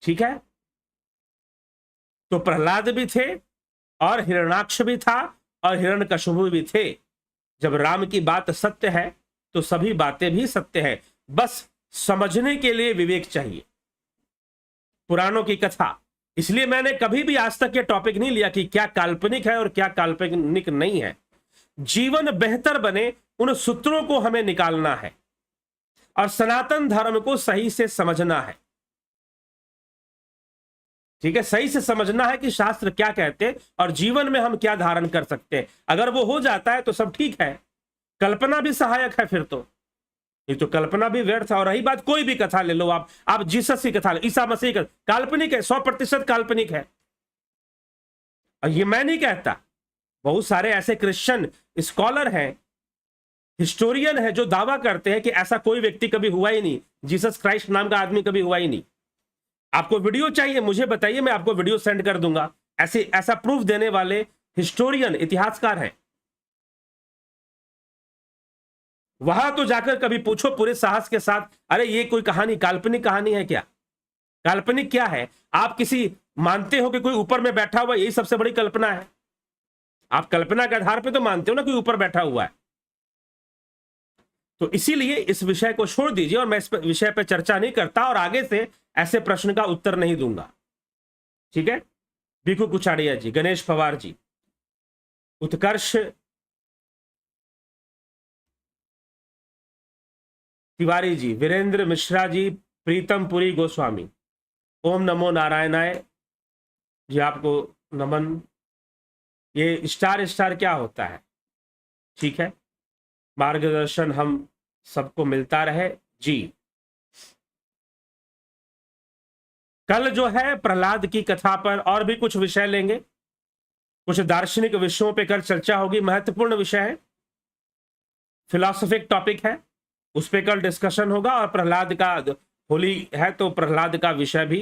ठीक है, तो प्रहलाद भी थे और हिरण्याक्ष भी था और हिरण्यकशिपु भी थे। जब राम की बात सत्य है तो सभी बातें भी सत्य है, बस समझने के लिए विवेक चाहिए। पुराणों की कथा, इसलिए मैंने कभी भी आज तक ये टॉपिक नहीं लिया कि क्या काल्पनिक है और क्या काल्पनिक नहीं है। जीवन बेहतर बने उन सूत्रों को हमें निकालना है और सनातन धर्म को सही से समझना है। ठीक है, सही से समझना है कि शास्त्र क्या कहते हैं और जीवन में हम क्या धारण कर सकते हैं। अगर वो हो जाता है तो सब ठीक है, कल्पना भी सहायक है, फिर तो ये तो कल्पना भी व्यर्थ है। और रही बात, कोई भी कथा ले लो आप जीसस की कथा, ईसा मसीह का, काल्पनिक है, 100% काल्पनिक है। और ये मैं नहीं कहता, बहुत सारे ऐसे क्रिश्चियन स्कॉलर हैं, हिस्टोरियन है, जो दावा करते हैं कि ऐसा कोई व्यक्ति कभी हुआ ही नहीं, जीसस क्राइस्ट नाम का आदमी कभी हुआ ही नहीं। आपको वीडियो चाहिए, मुझे बताइए, मैं आपको वीडियो सेंड कर दूंगा। ऐसा प्रूफ देने वाले हिस्टोरियन, इतिहासकार हैं। वहां तो जाकर कभी पूछो पूरे साहस के साथ, अरे ये कोई कहानी, काल्पनिक कहानी है क्या? काल्पनिक क्या है? आप किसी मानते हो कि कोई ऊपर में बैठा हुआ, यही सबसे बड़ी कल्पना है। आप कल्पना के आधार पे तो मानते हो ना कोई ऊपर बैठा हुआ है। तो इसीलिए इस विषय को छोड़ दीजिए और मैं इस विषय पर चर्चा नहीं करता और आगे से ऐसे प्रश्न का उत्तर नहीं दूंगा। ठीक है, भिखु कुचाड़िया जी, गणेश पवार जी, उत्कर्ष तिवारी जी, वीरेंद्र मिश्रा जी, प्रीतम पुरी गोस्वामी, ओम नमो नारायणाय जी, आपको नमन। ये स्टार स्टार क्या होता है? ठीक है, मार्गदर्शन हम सबको मिलता रहे जी। कल जो है प्रहलाद की कथा पर और भी कुछ विषय लेंगे, कुछ दार्शनिक विषयों पे कल चर्चा होगी, महत्वपूर्ण विषय है, फिलोसॉफिक टॉपिक है, उस पे कल डिस्कशन होगा। और प्रहलाद का, होली है तो प्रहलाद का विषय भी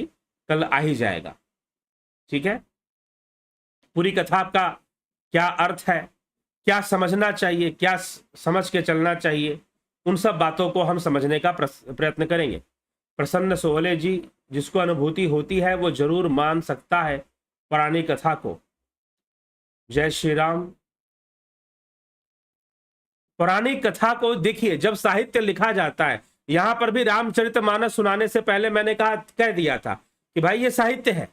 कल आ ही जाएगा। ठीक है, पूरी कथा का क्या अर्थ है, क्या समझना चाहिए, क्या समझ के चलना चाहिए, उन सब बातों को हम समझने का प्रयत्न करेंगे। प्रसन्न सोहले जी, जिसको अनुभूति होती है वो जरूर मान सकता है पुरानी कथा को। जय श्री राम। पुरानी कथा को देखिए, जब साहित्य लिखा जाता है, यहां पर भी रामचरितमानस सुनाने से पहले मैंने कह दिया था कि भाई ये साहित्य है।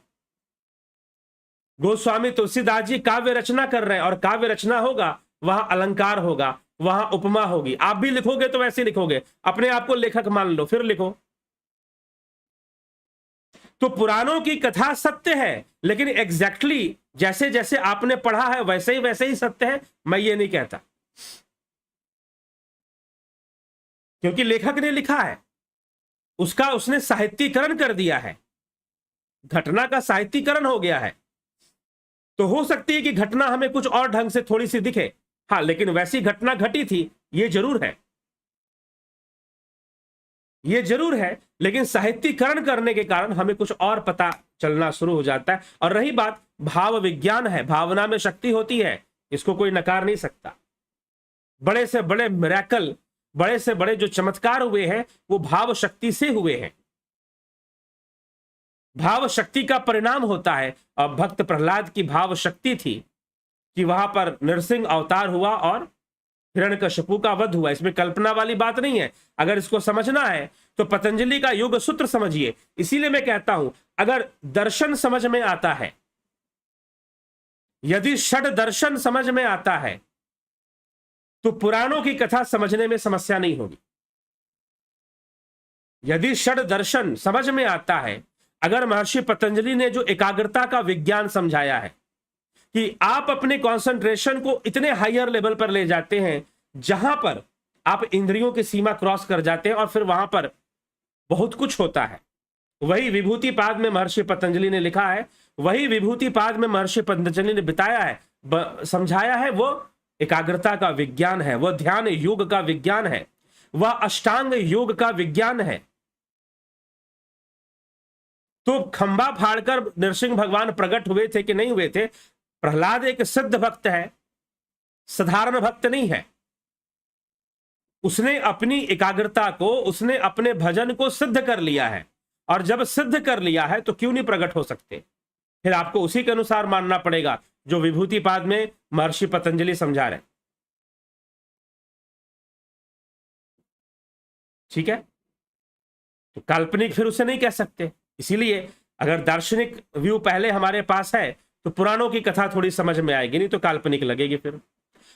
गोस्वामी तुलसीदास जी काव्य रचना कर रहे हैं और काव्य रचना होगा, वहां अलंकार होगा, वहां उपमा होगी। आप भी लिखोगे तो वैसे लिखोगे, अपने आप को लेखक मान लो फिर लिखो। तो पुराणों की कथा सत्य है, लेकिन एग्जैक्टली जैसे जैसे आपने पढ़ा है वैसे ही सत्य है, मैं ये नहीं कहता, क्योंकि लेखक ने लिखा है, उसने साहित्यीकरण कर दिया है, घटना का साहित्यीकरण हो गया है। तो हो सकती है कि घटना हमें कुछ और ढंग से थोड़ी सी दिखे, हाँ, लेकिन वैसी घटना घटी थी, ये जरूर है, ये जरूर है। लेकिन साहित्यीकरण करने के कारण हमें कुछ और पता चलना शुरू हो जाता है। और रही बात, भाव विज्ञान है, भावना में शक्ति होती है, इसको कोई नकार नहीं सकता। बड़े से बड़े मिरेकल, बड़े से बड़े जो चमत्कार हुए हैं वो भाव शक्ति से हुए हैं, भाव शक्ति का परिणाम होता है। और भक्त प्रहलाद की भाव शक्ति थी कि वहां पर नरसिंह अवतार हुआ और हिरण्यकशिपु का वध हुआ। इसमें कल्पना वाली बात नहीं है। अगर इसको समझना है तो पतंजलि का योग सूत्र समझिए। इसीलिए मैं कहता हूं, अगर दर्शन समझ में आता है, यदि षड दर्शन समझ में आता है, तो पुराणों की कथा समझने में समस्या नहीं होगी। यदि षड दर्शन समझ में आता है, अगर महर्षि पतंजलि ने जो एकाग्रता का विज्ञान समझाया है कि आप अपने कंसंट्रेशन को इतने हायर लेवल पर ले जाते हैं जहां पर आप इंद्रियों की सीमा क्रॉस कर जाते हैं और फिर वहां पर बहुत कुछ होता है, वही विभूति पाद में महर्षि पतंजलि ने लिखा है, वही विभूति पाद में महर्षि पतंजलि ने बताया है, समझाया है। वो एकाग्रता का विज्ञान है, वह ध्यान योग का विज्ञान है, वह अष्टांग योग का विज्ञान है। तो खंबा फाड़कर नरसिंह भगवान प्रकट हुए थे कि नहीं हुए थे? प्रहलाद एक सिद्ध भक्त है, साधारण भक्त नहीं है। उसने अपनी एकाग्रता को, उसने अपने भजन को सिद्ध कर लिया है। और जब सिद्ध कर लिया है तो क्यों नहीं प्रकट हो सकते? फिर आपको उसी के अनुसार मानना पड़ेगा जो विभूतिपाद में महर्षि पतंजलि समझा रहे। ठीक है, तो काल्पनिक फिर उसे नहीं कह सकते। इसीलिए अगर दार्शनिक व्यू पहले हमारे पास है तो पुराणों की कथा थोड़ी समझ में आएगी, नहीं तो काल्पनिक लगेगी फिर।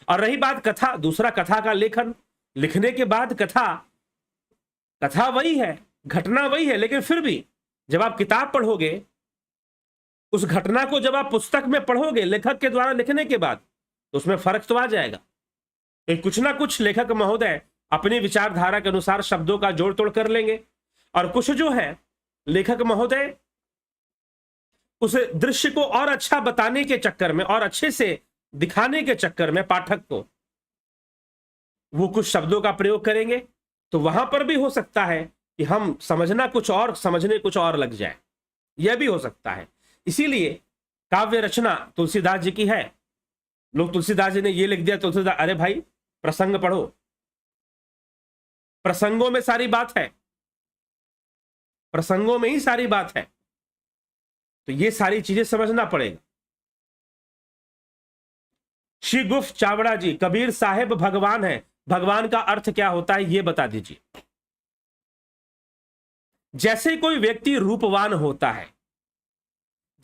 और रही बात कथा, दूसरा कथा का लेखन, लिखने के बाद कथा वही है, घटना वही है, लेकिन फिर भी जब आप किताब पढ़ोगे, उस घटना को जब आप पुस्तक में पढ़ोगे लेखक के द्वारा लिखने के बाद, तो उसमें फर्क तो आ जाएगा। तो कुछ ना कुछ लेखक महोदय अपनी विचारधारा के अनुसार शब्दों का जोड़ तोड़ कर लेंगे, और कुछ जो है लेखक महोदय उस दृश्य को और अच्छा बताने के चक्कर में और अच्छे से दिखाने के चक्कर में पाठक को वो कुछ शब्दों का प्रयोग करेंगे। तो वहां पर भी हो सकता है कि हम समझना कुछ और, समझने कुछ और लग जाए, यह भी हो सकता है। इसीलिए काव्य रचना तुलसीदास जी की है। लोग तुलसीदास जी ने ये लिख दिया, तुलसीदास, अरे भाई प्रसंग पढ़ो, प्रसंगों में सारी बात है, प्रसंगों में ही सारी बात है। तो ये सारी चीजें समझना पड़ेगा। श्री गुफ चावड़ा जी, कबीर साहेब भगवान है, भगवान का अर्थ क्या होता है ये बता दीजिए। जैसे कोई व्यक्ति रूपवान होता है,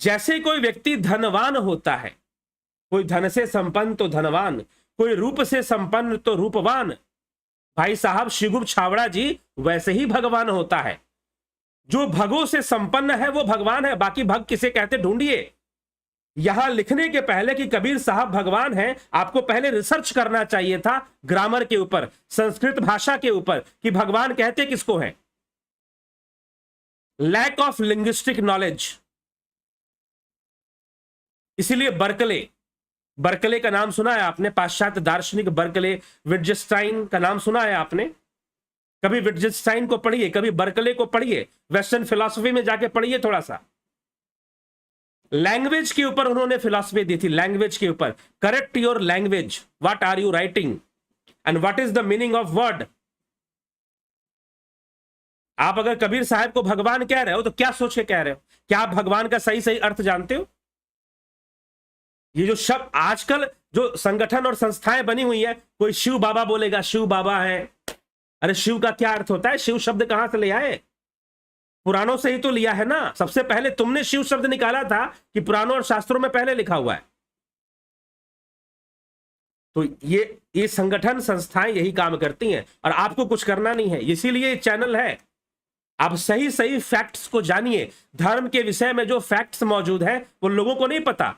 जैसे कोई व्यक्ति धनवान होता है, कोई धन से संपन्न तो धनवान, कोई रूप से संपन्न तो रूपवान, भाई साहब श्रीगुप्त छावड़ा जी वैसे ही भगवान होता है। जो भगों से संपन्न है वो भगवान है, बाकी भग किसे कहते ढूंढिए। यहां लिखने के पहले कि कबीर साहब भगवान हैं, आपको पहले रिसर्च करना चाहिए था ग्रामर के ऊपर, संस्कृत भाषा के ऊपर, कि भगवान कहते किसको हैं। Lack of linguistic knowledge. इसीलिए बर्कले का नाम सुना है आपने, पाश्चात्य दार्शनिक बर्कले, विटजेस्टाइन का नाम सुना है आपने? कभी विटजेस्टाइन को पढ़िए, कभी बर्कले को पढ़िए, वेस्टर्न फिलॉसफी में जाके पढ़िए थोड़ा सा। लैंग्वेज के ऊपर उन्होंने फिलॉसफी दी थी, लैंग्वेज के ऊपर। Correct your language, what are you writing and what is the meaning of word. आप अगर कबीर साहब को भगवान कह रहे हो तो क्या सोच के कह रहे हो? क्या आप भगवान का सही सही अर्थ जानते हो? ये जो शब्द आजकल जो संगठन और संस्थाएं बनी हुई है, कोई शिव बाबा बोलेगा, शिव बाबा है। अरे शिव का क्या अर्थ होता है? शिव शब्द कहां से ले आए? पुराणों से ही तो लिया है ना। सबसे पहले तुमने शिव शब्द निकाला था कि पुराणों और शास्त्रों में पहले लिखा हुआ है? तो ये संगठन संस्थाएं यही काम करती हैं और आपको कुछ करना नहीं है। इसीलिए ये चैनल है, आप सही सही फैक्ट्स को जानिए। धर्म के विषय में जो फैक्ट्स मौजूद है वो लोगों को नहीं पता।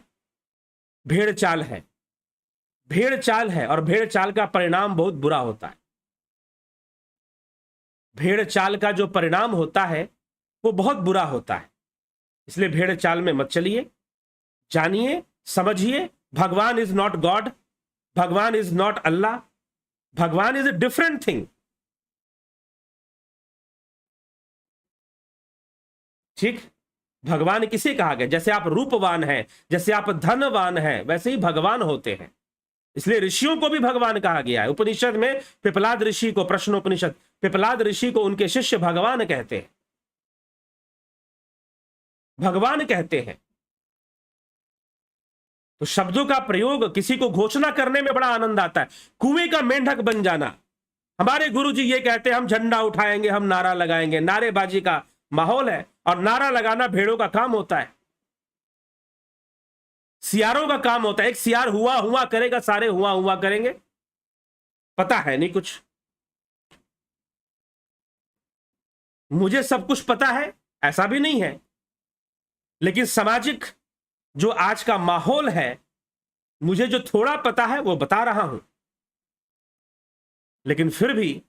भेड़ चाल है, भेड़ चाल है, और भेड़ चाल का परिणाम बहुत बुरा होता है। भेड़ चाल का जो परिणाम होता है वो बहुत बुरा होता है। इसलिए भेड़ चाल में मत चलिए, जानिए, समझिए। भगवान इज नॉट गॉड, भगवान इज नॉट अल्लाह, भगवान इज ए डिफरेंट थिंग। ठीक, भगवान किसे कहा गया? जैसे आप रूपवान हैं, जैसे आप धनवान हैं, वैसे ही भगवान होते हैं। इसलिए ऋषियों को भी भगवान कहा गया है। उपनिषद में पिपलाद ऋषि को, प्रश्नोपनिषद, पिपलाद ऋषि को उनके शिष्य भगवान कहते हैं, भगवान कहते हैं। तो शब्दों का प्रयोग, किसी को घोषणा करने में बड़ा आनंद आता है। कुएं का मेंढक बन जाना। हमारे गुरुजी ये कहते हैं हम झंडा उठाएंगे, हम नारा लगाएंगे। नारेबाजी का माहौल है, और नारा लगाना भेड़ों का काम होता है, सियारों का काम होता है। एक सियार हुआ हुआ करेगा, सारे हुआ हुआ करेंगे। पता है नहीं कुछ, मुझे सब कुछ पता है ऐसा भी नहीं है। लेकिन सामाजिक जो आज का माहौल है, मुझे जो थोड़ा पता है वो बता रहा हूं। लेकिन फिर भी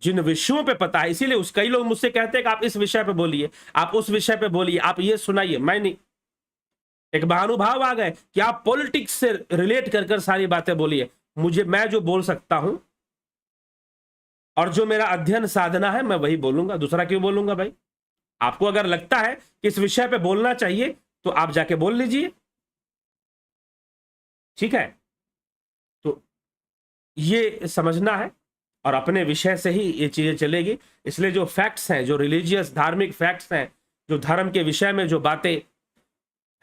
जिन विषयों पे पता है, इसीलिए कई लोग मुझसे कहते हैं कि आप इस विषय पे बोलिए, आप उस विषय पे बोलिए, आप ये सुनाइए। मैं नहीं, एक महानुभाव आ गए कि आप पॉलिटिक्स से रिलेट कर कर सारी बातें बोलिए। मैं जो बोल सकता हूं और जो मेरा अध्ययन साधना है, मैं वही बोलूंगा। दूसरा क्यों बोलूंगा भाई? आपको अगर लगता है कि इस विषय पे बोलना चाहिए तो आप जाके बोल लीजिए, ठीक है? तो ये समझना है। और अपने विषय से ही ये चीजें चलेगी। इसलिए जो फैक्ट्स हैं, जो रिलीजियस धार्मिक फैक्ट्स हैं, जो धर्म के विषय में जो बातें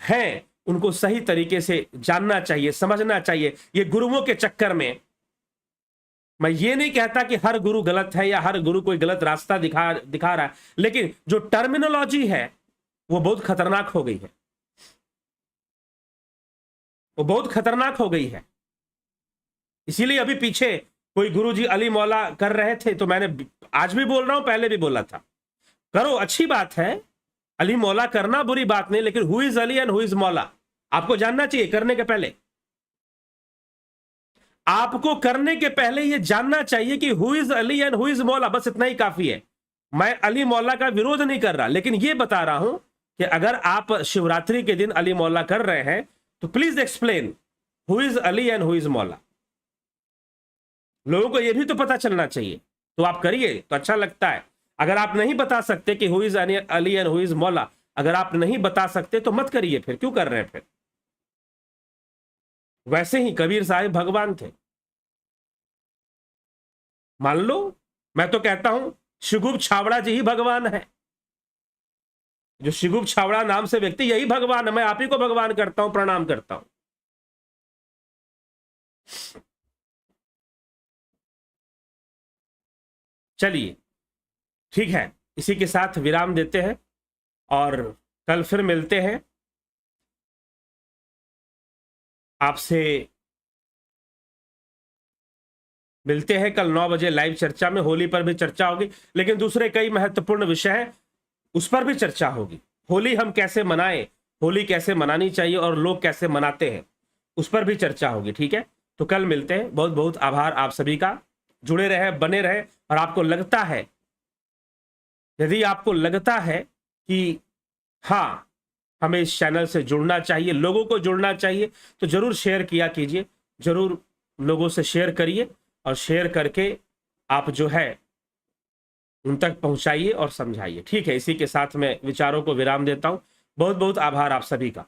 हैं, उनको सही तरीके से जानना चाहिए, समझना चाहिए। ये गुरुओं के चक्कर में, मैं ये नहीं कहता कि हर गुरु गलत है या हर गुरु कोई गलत रास्ता दिखा रहा है, लेकिन जो टर्मिनोलॉजी है वो बहुत खतरनाक हो गई है, वो बहुत खतरनाक हो गई है। इसीलिए अभी पीछे कोई गुरुजी अली मौला कर रहे थे, तो मैंने आज भी बोल रहा हूं, पहले भी बोला था, करो, अच्छी बात है, अली मौला करना बुरी बात नहीं, लेकिन who is Ali and who is मौला आपको जानना चाहिए। करने के पहले आपको करने के पहले यह जानना चाहिए कि who is Ali and who is मौला, बस इतना ही काफी है। मैं अली मौला का विरोध नहीं कर रहा, लेकिन यह बता रहा हूं कि अगर आप शिवरात्रि के दिन अली मौला कर रहे हैं तो please explain who is Ali and who is मौला। लोगों को यह भी तो पता चलना चाहिए, तो आप करिए तो अच्छा लगता है। अगर आप नहीं बता सकते कि who is Ali and who is मौला, अगर आप नहीं बता सकते तो मत करिए, फिर क्यों कर रहे हैं फिर। वैसे ही कबीर साहिब भगवान थे, मान लो। मैं तो कहता हूं शिगुप्त छावड़ा जी ही भगवान है। जो शिगुप्त छावड़ा नाम से व्यक्ति, यही भगवान है। मैं आप ही को भगवान करता हूं, प्रणाम करता हूं। चलिए ठीक है, इसी के साथ विराम देते हैं और कल फिर मिलते हैं। आपसे मिलते हैं कल 9 बजे लाइव चर्चा में। होली पर भी चर्चा होगी, लेकिन दूसरे कई महत्वपूर्ण विषय हैं, उस पर भी चर्चा होगी। होली हम कैसे मनाएं, होली कैसे मनानी चाहिए और लोग कैसे मनाते हैं, उस पर भी चर्चा होगी। ठीक है, तो कल मिलते हैं। बहुत बहुत आभार आप सभी का। जुड़े रहे, बने रहे। और आपको लगता है, यदि आपको लगता है कि हाँ हमें इस चैनल से जुड़ना चाहिए, लोगों को जुड़ना चाहिए, तो जरूर शेयर किया कीजिए, जरूर लोगों से शेयर करिए और शेयर करके आप जो है उन तक पहुंचाइए और समझाइए। ठीक है, इसी के साथ मैं विचारों को विराम देता हूं। बहुत बहुत आभार आप सभी का।